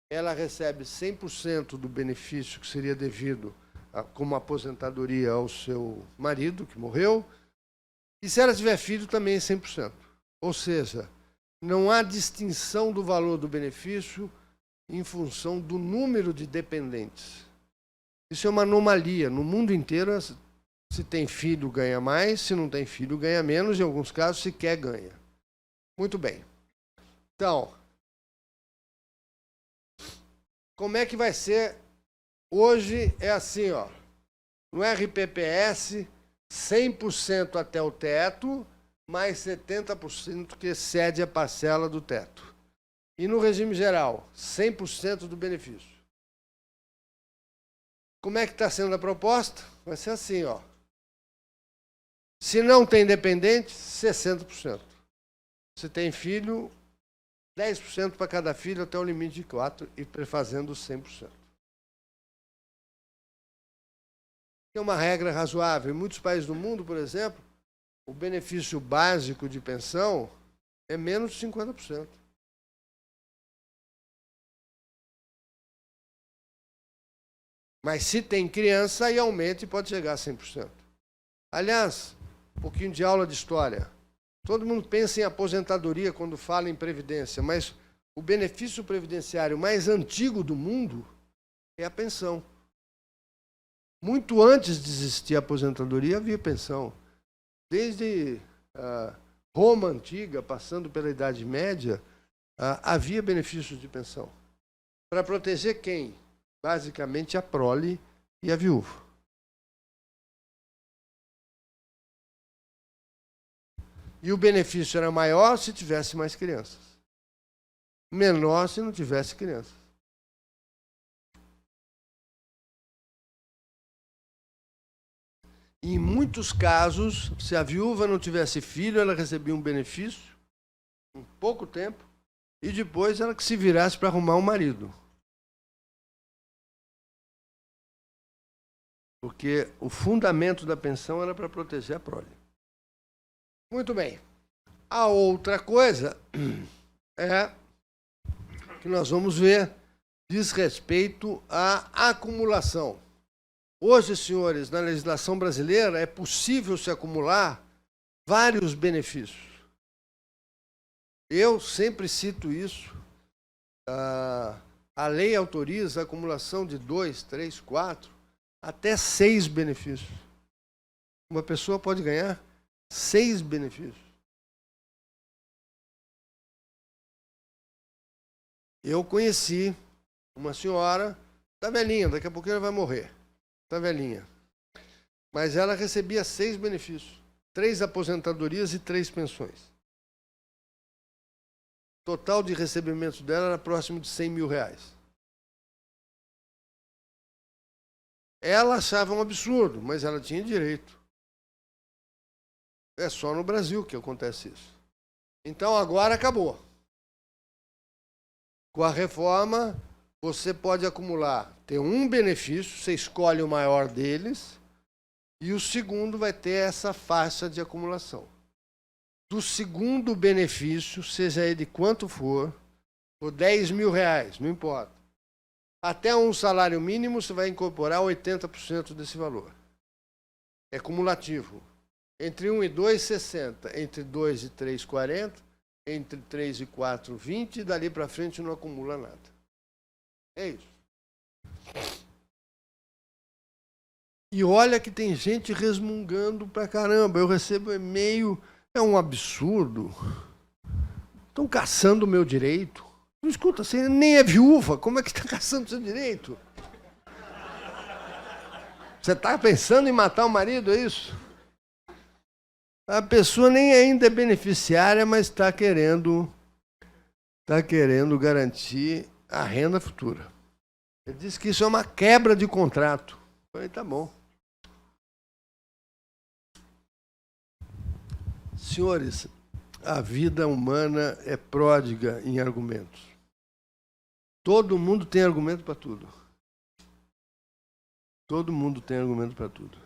ela recebe 100% do benefício que seria devido como aposentadoria ao seu marido, que morreu, e se ela tiver filho, também é 100%. Ou seja, não há distinção do valor do benefício em função do número de dependentes. Isso é uma anomalia. No mundo inteiro, se tem filho, ganha mais, se não tem filho, ganha menos, em alguns casos, sequer ganha. Muito bem. Então, como é que vai ser? Hoje é assim, ó, no RPPS, 100% até o teto, mais 70% que excede a parcela do teto. E no regime geral, 100% do benefício. Como é que está sendo a proposta? Vai ser assim, ó. Se não tem dependente, 60%. Se tem filho, 10% para cada filho até o limite de 4 e prefazendo 100%. É uma regra razoável. Em muitos países do mundo, por exemplo, o benefício básico de pensão é menos de 50%. Mas se tem criança, aí aumenta e pode chegar a 100%. Aliás, um pouquinho de aula de história. Todo mundo pensa em aposentadoria quando fala em previdência, mas o benefício previdenciário mais antigo do mundo é a pensão. Muito antes de existir a aposentadoria, havia pensão. Desde Roma antiga, passando pela Idade Média, havia benefícios de pensão. Para proteger quem? Basicamente a prole e a viúva. E o benefício era maior se tivesse mais crianças. Menor se não tivesse crianças. Em muitos casos, se a viúva não tivesse filho, ela recebia um benefício, em pouco tempo, e depois ela que se virasse para arrumar um marido. Porque o fundamento da pensão era para proteger a prole. Muito bem. A outra coisa é que nós vamos ver diz respeito à acumulação. Hoje, senhores, na legislação brasileira é possível se acumular vários benefícios. Eu sempre cito isso. A lei autoriza a acumulação de 2, 3, 4, até 6 benefícios. Uma pessoa pode ganhar 6 benefícios. Eu conheci uma senhora, está velhinha, daqui a pouco ela vai morrer. Está velhinha. Mas ela recebia 6 benefícios. 3 aposentadorias e 3 pensões. O total de recebimento dela era próximo de 100 mil reais. Ela achava um absurdo, mas ela tinha direito. É só no Brasil que acontece isso. Então agora acabou. Com a reforma, você pode acumular, ter um benefício, você escolhe o maior deles, e o segundo vai ter essa faixa de acumulação. Do segundo benefício, seja ele quanto for 10 mil reais, não importa. Até um salário mínimo, você vai incorporar 80% desse valor. É cumulativo. Entre 1 e 2, 60. Entre 2 e 3, 40. Entre 3 e 4, 20. E dali para frente não acumula nada. É isso. E olha que tem gente resmungando pra caramba. Eu recebo e-mail, é um absurdo. Estão caçando o meu direito. Não escuta, você nem é viúva, como é que está caçando o seu direito? Você está pensando em matar o marido, é isso? A pessoa nem ainda é beneficiária, mas está querendo garantir a renda futura. Ele disse que isso é uma quebra de contrato. Eu falei, tá bom. Senhores, a vida humana é pródiga em argumentos. Todo mundo tem argumento para tudo. Todo mundo tem argumento para tudo.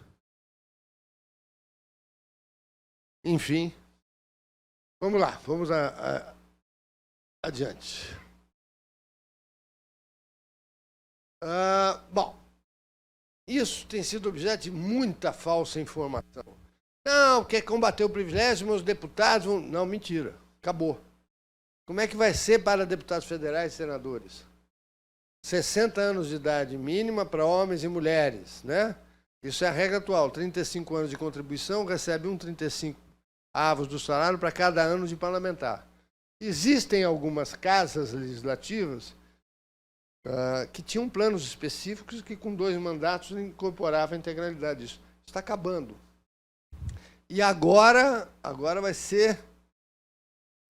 enfim. Vamos lá, vamos adiante. Bom, isso tem sido objeto de muita falsa informação. Não, quer combater o privilégio, meus deputados vão... Não, mentira, acabou. Como é que vai ser para deputados federais e senadores? 60 anos de idade mínima para homens e mulheres, né? Isso é a regra atual. 35 anos de contribuição, recebe 35 avos do salário para cada ano de parlamentar. Existem algumas casas legislativas que tinham planos específicos que, com 2 mandatos, incorporavam a integralidade disso. Está acabando. E agora vai ser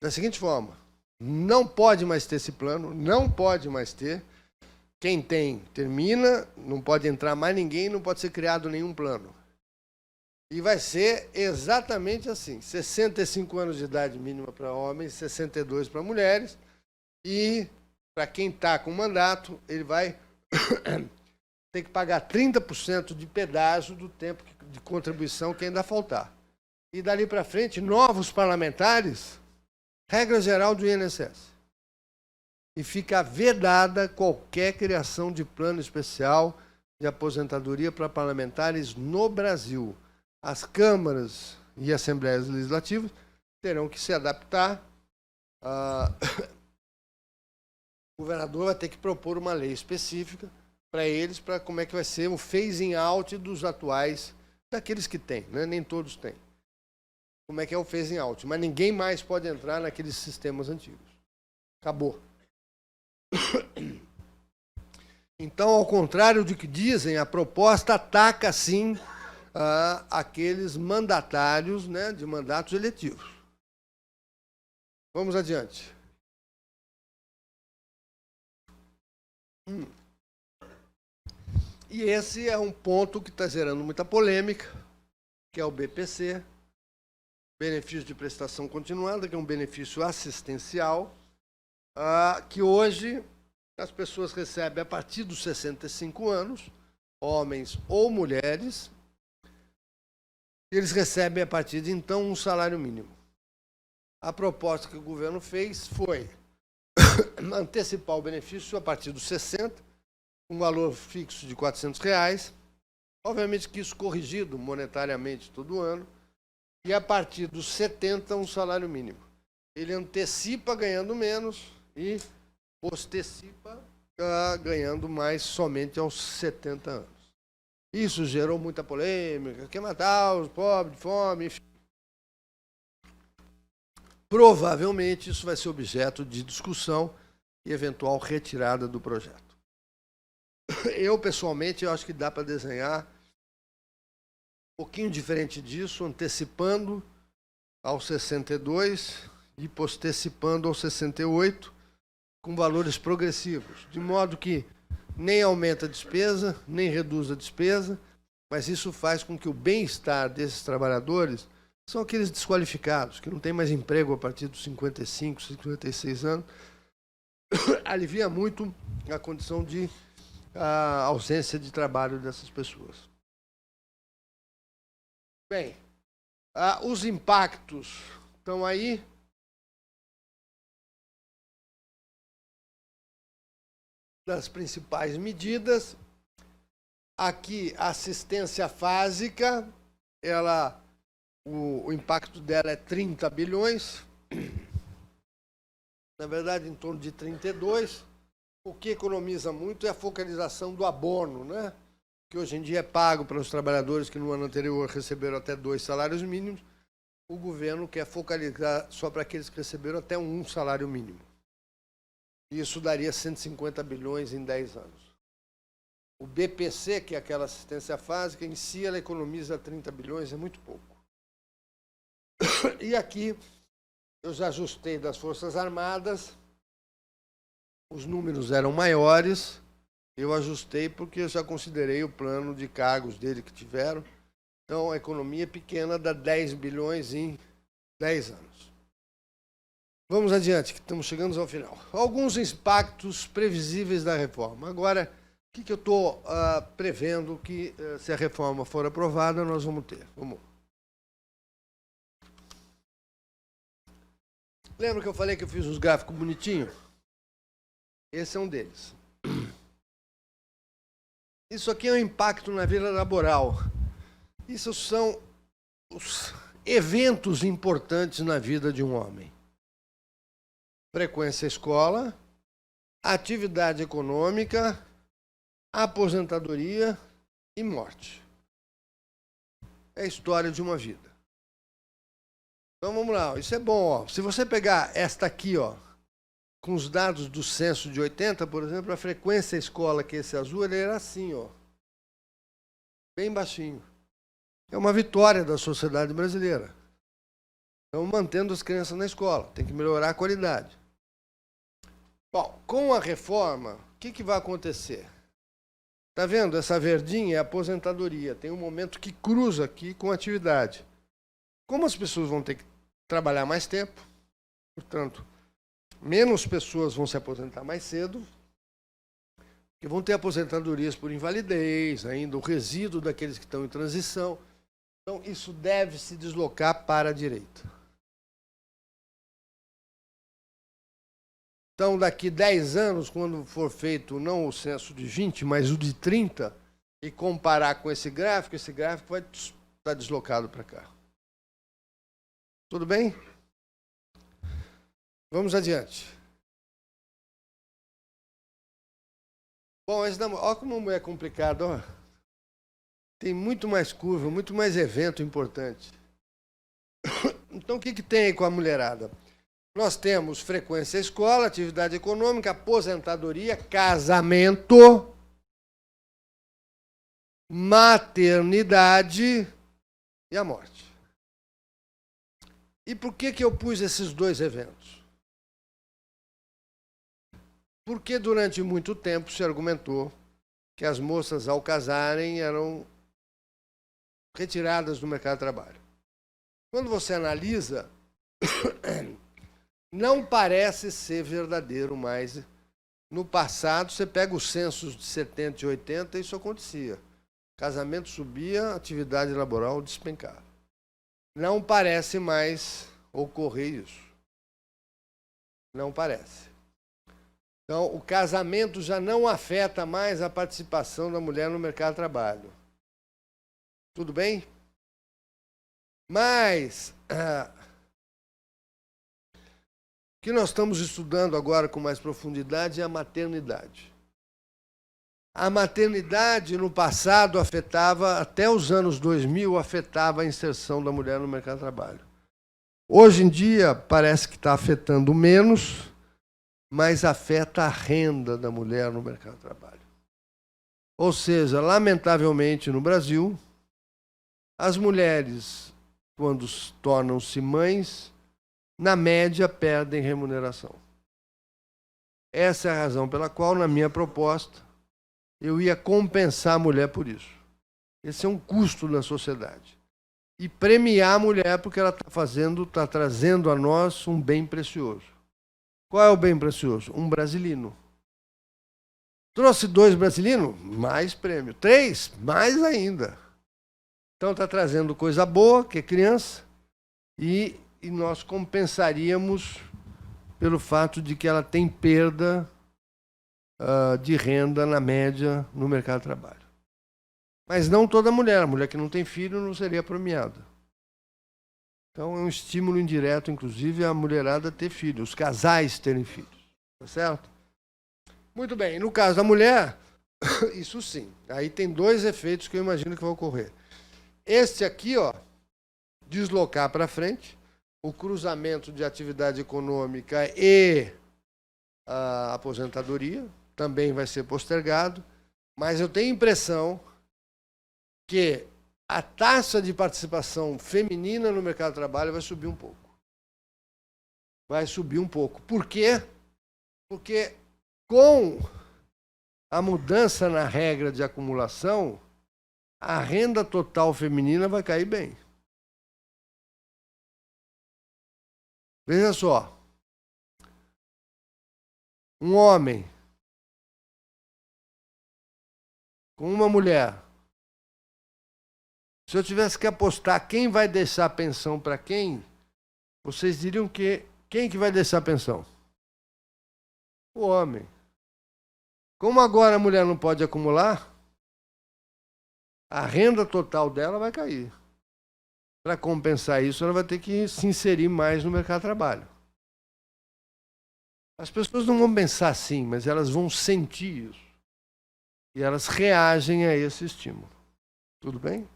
da seguinte forma. Não pode mais ter esse plano, não pode mais ter. Quem tem, termina, não pode entrar mais ninguém, não pode ser criado nenhum plano. E vai ser exatamente assim, 65 anos de idade mínima para homens, 62 para mulheres, e para quem está com mandato, ele vai ter que pagar 30% de pedágio do tempo de contribuição que ainda faltar. E dali para frente, novos parlamentares, regra geral do INSS. E fica vedada qualquer criação de plano especial de aposentadoria para parlamentares no Brasil. As câmaras e assembleias legislativas terão que se adaptar. O governador vai ter que propor uma lei específica para eles, para como é que vai ser o phasing out dos atuais, daqueles que têm, né? Nem todos têm. Como é que é o phasing out? Mas ninguém mais pode entrar naqueles sistemas antigos. Acabou. Então, ao contrário do que dizem, a proposta ataca, sim, aqueles mandatários, né, de mandatos eletivos. Vamos adiante. E esse é um ponto que está gerando muita polêmica, que é o BPC, benefício de prestação continuada, que é um benefício assistencial, que hoje as pessoas recebem a partir dos 65 anos, homens ou mulheres, e eles recebem a partir de então um salário mínimo. A proposta que o governo fez foi antecipar o benefício a partir dos 60, um valor fixo de R$400, obviamente que isso corrigido monetariamente todo ano, e a partir dos 70 um salário mínimo. Ele antecipa ganhando menos e postecipa ganhando mais somente aos 70 anos. Isso gerou muita polêmica, quer matar os pobres de fome, enfim. Provavelmente isso vai ser objeto de discussão e eventual retirada do projeto. Eu, pessoalmente, acho que dá para desenhar um pouquinho diferente disso, antecipando aos 62 e postecipando aos 68, com valores progressivos, de modo que nem aumenta a despesa, nem reduz a despesa, mas isso faz com que o bem-estar desses trabalhadores, são aqueles desqualificados, que não têm mais emprego a partir dos 55, 56 anos, alivia muito a condição de ausência de trabalho dessas pessoas. Bem, os impactos estão aí. Das principais medidas. Aqui, a assistência fásica, o impacto dela é 30 bilhões. Na verdade, em torno de 32. O que economiza muito é a focalização do abono, né? Que hoje em dia é pago para os trabalhadores que no ano anterior receberam até 2 salários mínimos. O governo quer focalizar só para aqueles que receberam até um salário mínimo. Isso daria 150 bilhões em 10 anos. O BPC, que é aquela assistência fásica, em si ela economiza 30 bilhões, é muito pouco. E aqui eu já ajustei das Forças Armadas, os números eram maiores, eu ajustei porque eu já considerei o plano de cargos dele que tiveram. Então a economia pequena dá 10 bilhões em 10 anos. Vamos adiante, que estamos chegando ao final. Alguns impactos previsíveis da reforma. Agora, o que eu estou prevendo que, se a reforma for aprovada, nós vamos ter? Vamos. Lembra que eu falei que eu fiz uns gráficos bonitinhos? Esse é um deles. Isso aqui é o impacto na vida laboral. Isso são os eventos importantes na vida de um homem. Frequência à escola, atividade econômica, aposentadoria e morte. É a história de uma vida. Então vamos lá, isso é bom. Ó. Se você pegar esta aqui, ó, com os dados do censo de 80, por exemplo, a frequência à escola, que esse azul, ele era assim, ó, bem baixinho. É uma vitória da sociedade brasileira. Estamos mantendo as crianças na escola, tem que melhorar a qualidade. Bom, com a reforma, o que vai acontecer? Está vendo? Essa verdinha é a aposentadoria. Tem um momento que cruza aqui com a atividade. Como as pessoas vão ter que trabalhar mais tempo, portanto, menos pessoas vão se aposentar mais cedo, que vão ter aposentadorias por invalidez, ainda o resíduo daqueles que estão em transição. Então, isso deve se deslocar para a direita. Então, daqui 10 anos, quando for feito não o censo de 20, mas o de 30, e comparar com esse gráfico vai estar deslocado para cá. Tudo bem? Vamos adiante. Bom, olha como é complicado. Ó. Tem muito mais curva, muito mais evento importante. Então, o que tem aí com a mulherada? Nós temos frequência à escola, atividade econômica, aposentadoria, casamento, maternidade e a morte. E por que eu pus esses dois eventos? Porque durante muito tempo se argumentou que as moças, ao casarem, eram retiradas do mercado de trabalho. Quando você analisa, não parece ser verdadeiro mais. No passado, você pega os censos de 70 e 80, isso acontecia. Casamento subia, atividade laboral despencava. Não parece mais ocorrer isso. Não parece. Então, o casamento já não afeta mais a participação da mulher no mercado de trabalho. Tudo bem? Mas o que nós estamos estudando agora com mais profundidade é a maternidade. A maternidade, no passado, afetava, até os anos 2000, afetava a inserção da mulher no mercado de trabalho. Hoje em dia, parece que está afetando menos, mas afeta a renda da mulher no mercado de trabalho. Ou seja, lamentavelmente, no Brasil, as mulheres, quando tornam-se mães, na média, perdem remuneração. Essa é a razão pela qual, na minha proposta, eu ia compensar a mulher por isso. Esse é um custo da sociedade. E premiar a mulher porque ela está trazendo a nós um bem precioso. Qual é o bem precioso? Um brasilino. Trouxe 2 brasilinos? Mais prêmio. 3? Mais ainda. Então está trazendo coisa boa, que é criança, e nós compensaríamos pelo fato de que ela tem perda de renda na média no mercado de trabalho. Mas não toda mulher. A mulher que não tem filho não seria premiada. Então é um estímulo indireto, inclusive, a mulherada ter filhos, os casais terem filhos. Tá certo? Muito bem. No caso da mulher, isso sim. Aí tem 2 efeitos que eu imagino que vão ocorrer. Este aqui, ó, deslocar para frente, o cruzamento de atividade econômica e a aposentadoria, também vai ser postergado, mas eu tenho a impressão que a taxa de participação feminina no mercado de trabalho vai subir um pouco. Vai subir um pouco. Por quê? Porque com a mudança na regra de acumulação, a renda total feminina vai cair bem. Veja só. Um homem com uma mulher. Se eu tivesse que apostar quem vai deixar a pensão para quem, vocês diriam que quem que vai descer a pensão? O homem. Como agora a mulher não pode acumular, a renda total dela vai cair. Para compensar isso, ela vai ter que se inserir mais no mercado de trabalho. As pessoas não vão pensar assim, mas elas vão sentir isso. E elas reagem a esse estímulo. Tudo bem?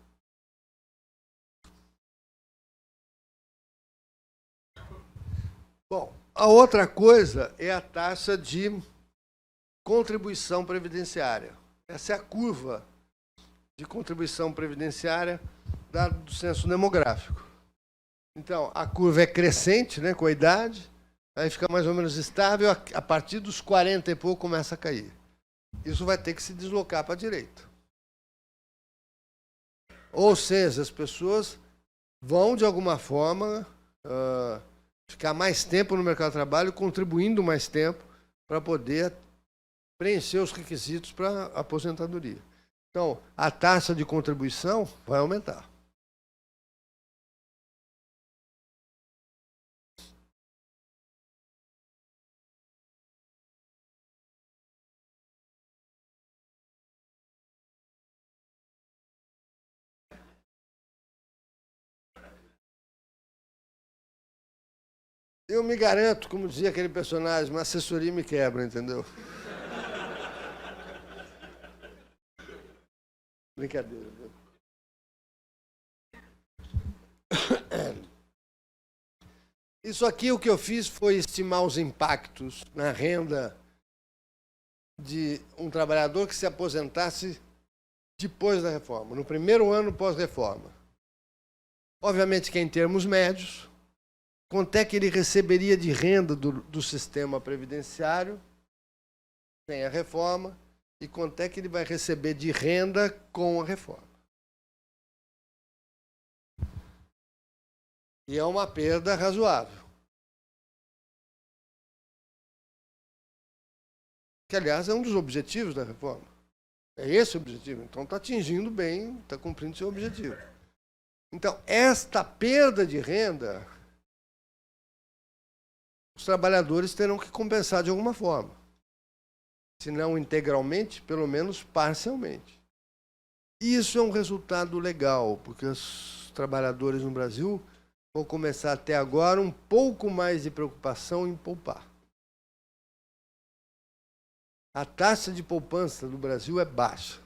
Bom, a outra coisa é a taxa de contribuição previdenciária. Essa é a curva de contribuição previdenciária do censo demográfico. Então, a curva é crescente, né, com a idade, aí fica mais ou menos estável, a partir dos 40 e pouco começa a cair. Isso vai ter que se deslocar para a direita. Ou seja, as pessoas vão, de alguma forma, ficar mais tempo no mercado de trabalho, contribuindo mais tempo para poder preencher os requisitos para a aposentadoria. Então, a taxa de contribuição vai aumentar. Eu me garanto, como dizia aquele personagem, uma assessoria me quebra, entendeu? Brincadeira. Isso aqui o que eu fiz foi estimar os impactos na renda de um trabalhador que se aposentasse depois da reforma, no primeiro ano pós-reforma. Obviamente que é em termos médios, quanto é que ele receberia de renda do sistema previdenciário sem a reforma e quanto é que ele vai receber de renda com a reforma. E é uma perda razoável. Que, aliás, é um dos objetivos da reforma. É esse o objetivo. Então, está atingindo bem, está cumprindo seu objetivo. Então, esta perda de renda, os trabalhadores terão que compensar de alguma forma. Se não integralmente, pelo menos parcialmente. E isso é um resultado legal, porque os trabalhadores no Brasil vão começar até agora um pouco mais de preocupação em poupar. A taxa de poupança do Brasil é baixa.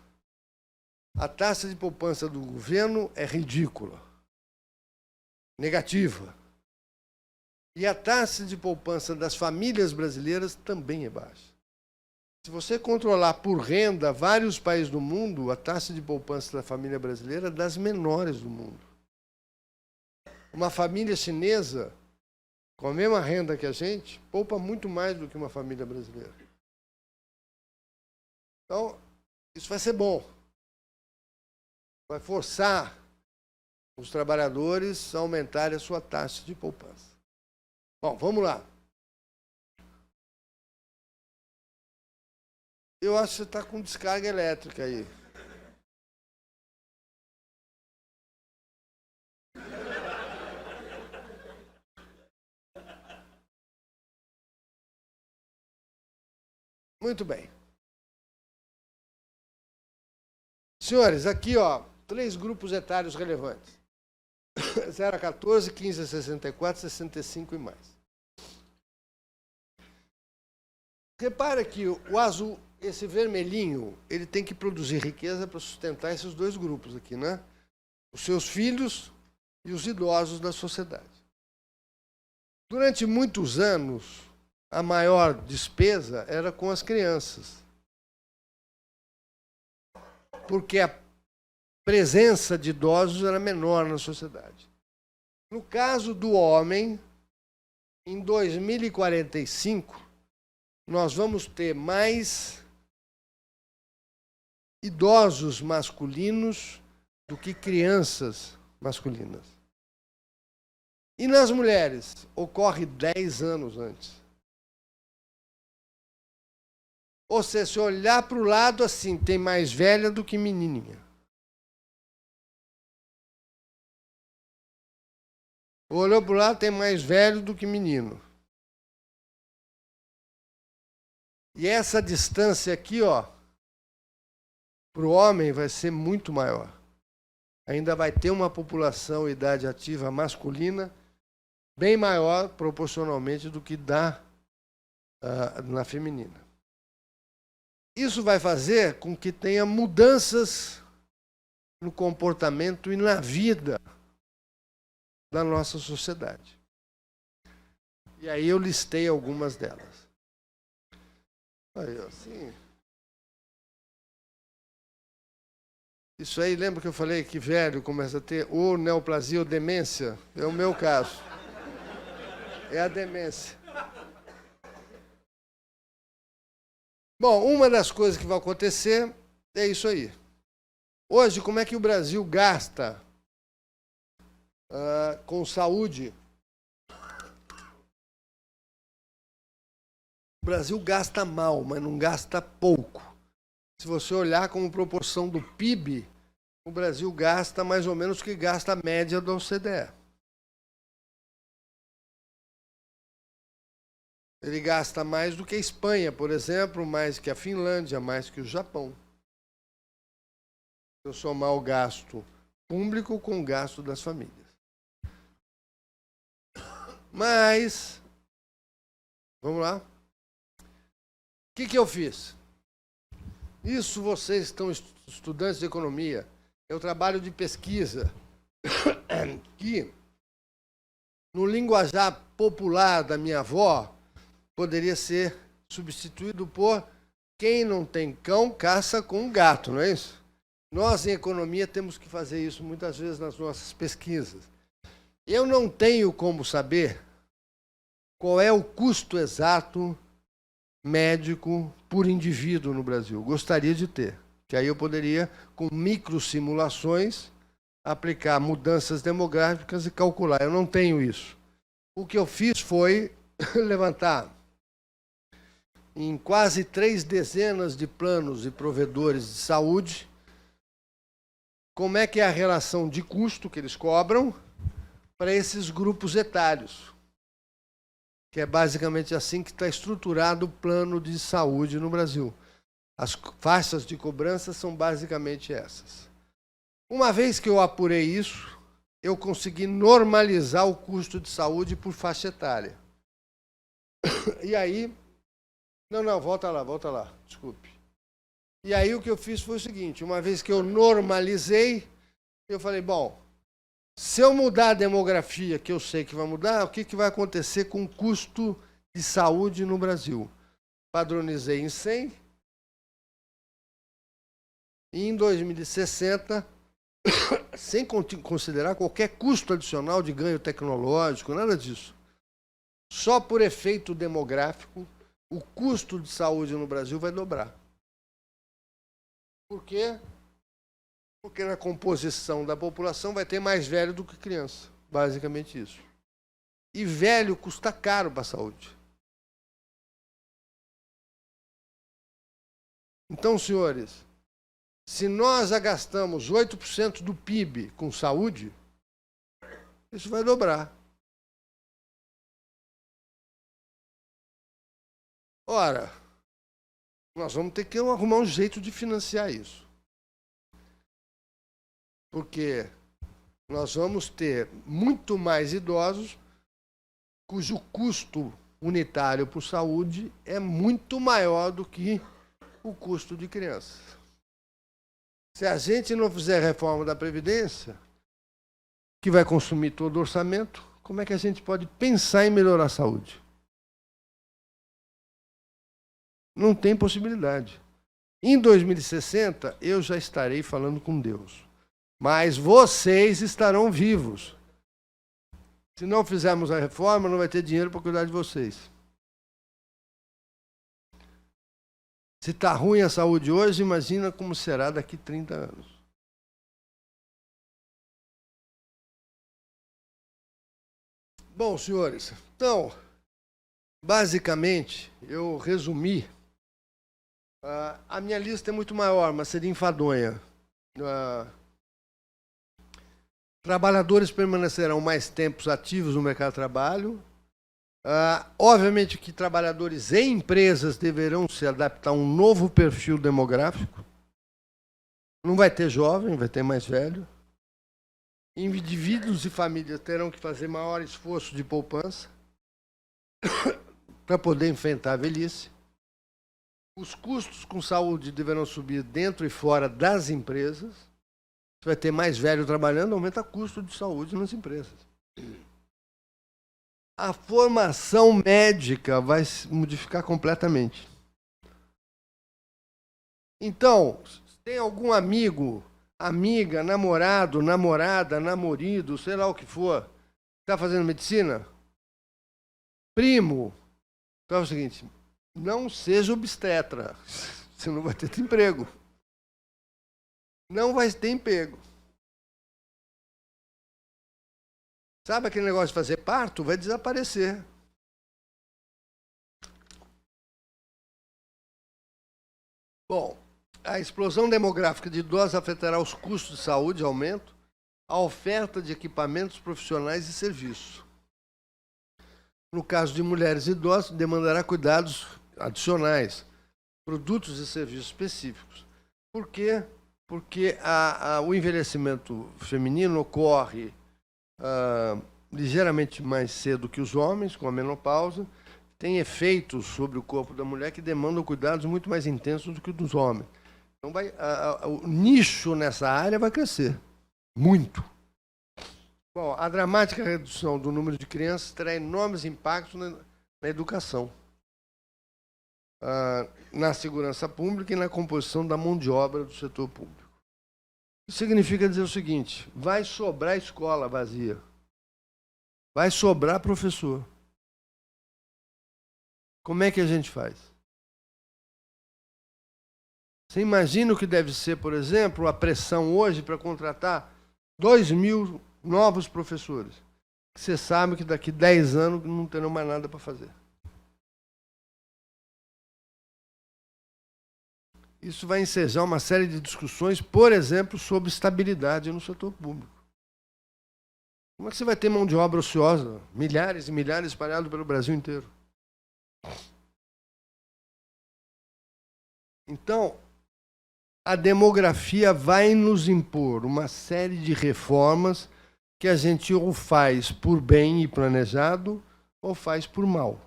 A taxa de poupança do governo é ridícula, negativa. E a taxa de poupança das famílias brasileiras também é baixa. Se você controlar por renda vários países do mundo, a taxa de poupança da família brasileira é das menores do mundo. Uma família chinesa, com a mesma renda que a gente, poupa muito mais do que uma família brasileira. Então, isso vai ser bom. Vai forçar os trabalhadores a aumentarem a sua taxa de poupança. Bom, vamos lá. Eu acho que você está com descarga elétrica aí. Muito bem. Senhores, aqui, ó, 3 grupos etários relevantes. 0 a 14, 15 a 64, 65 e mais. Repara que o azul, esse vermelhinho, ele tem que produzir riqueza para sustentar esses 2 grupos aqui, né? Os seus filhos e os idosos da sociedade. Durante muitos anos, a maior despesa era com as crianças. Porque a presença de idosos era menor na sociedade. No caso do homem, em 2045, nós vamos ter mais idosos masculinos do que crianças masculinas. E nas mulheres, ocorre 10 anos antes. Ou seja, se olhar para o lado assim, tem mais velha do que menininha. Olhou para o lado, tem mais velho do que menino. E essa distância aqui, ó, para o homem vai ser muito maior. Ainda vai ter uma população idade ativa masculina bem maior proporcionalmente do que dá na feminina. Isso vai fazer com que tenha mudanças no comportamento e na vida da nossa sociedade. E aí eu listei algumas delas. Aí, assim. Isso aí, lembra que eu falei que velho começa a ter ou neoplasia ou demência? É o meu caso. É a demência. Bom, uma das coisas que vai acontecer é isso aí. Hoje, como é que o Brasil gasta com saúde? O Brasil gasta mal, mas não gasta pouco. Se você olhar como proporção do PIB, o Brasil gasta mais ou menos o que gasta a média da OCDE. Ele gasta mais do que a Espanha, por exemplo, mais que a Finlândia, mais que o Japão. Se eu somar o gasto público com o gasto das famílias. Mas, vamos lá. O que eu fiz? Isso vocês estão estudantes de economia. É o trabalho de pesquisa que, no linguajar popular da minha avó, poderia ser substituído por quem não tem cão, caça com um gato, não é isso? Nós, em economia, temos que fazer isso muitas vezes nas nossas pesquisas. Eu não tenho como saber qual é o custo exato médico por indivíduo no Brasil. Gostaria de ter, que aí eu poderia, com microsimulações, aplicar mudanças demográficas e calcular. Eu não tenho isso. O que eu fiz foi levantar em quase 3 dezenas de planos e provedores de saúde como é que é a relação de custo que eles cobram para esses grupos etários. Que é basicamente assim que está estruturado o plano de saúde no Brasil. As faixas de cobrança são basicamente essas. Uma vez que eu apurei isso, eu consegui normalizar o custo de saúde por faixa etária. E aí... Não, volta lá, desculpe. E aí o que eu fiz foi o seguinte, uma vez que eu normalizei, eu falei, bom, se eu mudar a demografia, que eu sei que vai mudar, o que vai acontecer com o custo de saúde no Brasil? Padronizei em 100. E em 2060, sem considerar qualquer custo adicional de ganho tecnológico, nada disso. Só por efeito demográfico, o custo de saúde no Brasil vai dobrar. Por quê? Porque na composição da população vai ter mais velho do que criança. Basicamente isso. E velho custa caro para a saúde. Então, senhores, se nós já gastamos 8% do PIB com saúde, isso vai dobrar. Ora, nós vamos ter que arrumar um jeito de financiar isso. Porque nós vamos ter muito mais idosos cujo custo unitário por saúde é muito maior do que o custo de crianças. Se a gente não fizer reforma da Previdência, que vai consumir todo o orçamento, como é que a gente pode pensar em melhorar a saúde? Não tem possibilidade. Em 2060, eu já estarei falando com Deus. Mas vocês estarão vivos. Se não fizermos a reforma, não vai ter dinheiro para cuidar de vocês. Se está ruim a saúde hoje, imagina como será daqui 30 anos. Bom, senhores, então, basicamente, eu resumi. A minha lista é muito maior, mas seria enfadonha. Trabalhadores permanecerão mais tempos ativos no mercado de trabalho. Obviamente que trabalhadores e empresas deverão se adaptar a um novo perfil demográfico. Não vai ter jovem, vai ter mais velho. Indivíduos e famílias terão que fazer maior esforço de poupança para poder enfrentar a velhice. Os custos com saúde deverão subir dentro e fora das empresas. Você vai ter mais velho trabalhando, aumenta o custo de saúde nas empresas. A formação médica vai se modificar completamente. Então, tem algum amigo, amiga, namorado, namorada, namorido, sei lá o que for, está fazendo medicina? Primo. Então é o seguinte, não seja obstetra, você não vai ter emprego. Não vai ter emprego. Sabe aquele negócio de fazer parto? Vai desaparecer. Bom, a explosão demográfica de idosos afetará os custos de saúde, aumento, a oferta de equipamentos profissionais e serviços. No caso de mulheres idosas, demandará cuidados adicionais, produtos e serviços específicos. Por quê? Porque o envelhecimento feminino ocorre ligeiramente mais cedo que os homens, com a menopausa, tem efeitos sobre o corpo da mulher que demandam cuidados muito mais intensos do que os dos homens. Então, o nicho nessa área vai crescer, muito. Bom, a dramática redução do número de crianças terá enormes impactos na educação, na segurança pública e na composição da mão de obra do setor público. Isso significa dizer o seguinte, vai sobrar escola vazia, vai sobrar professor. Como é que a gente faz? Você imagina o que deve ser, por exemplo, a pressão hoje para contratar 2.000 novos professores. Você sabe que daqui 10 anos não terão mais nada para fazer. Isso vai ensejar uma série de discussões, por exemplo, sobre estabilidade no setor público. Como é que você vai ter mão de obra ociosa? Milhares e milhares espalhados pelo Brasil inteiro. Então, a demografia vai nos impor uma série de reformas que a gente ou faz por bem e planejado, ou faz por mal.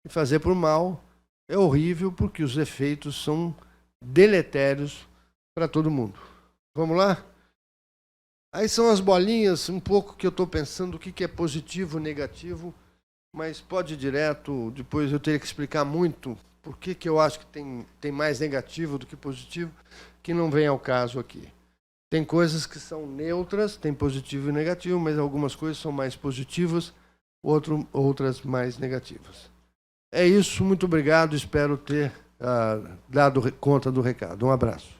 E fazer por mal é horrível porque os efeitos são deletérios para todo mundo. Vamos lá? Aí são as bolinhas, um pouco que eu estou pensando o que é positivo, negativo, mas pode ir direto, depois eu teria que explicar muito por que eu acho que tem mais negativo do que positivo, que não vem ao caso aqui. Tem coisas que são neutras, tem positivo e negativo, mas algumas coisas são mais positivas, outras mais negativas. É isso, muito obrigado, espero ter dado conta do recado. Um abraço.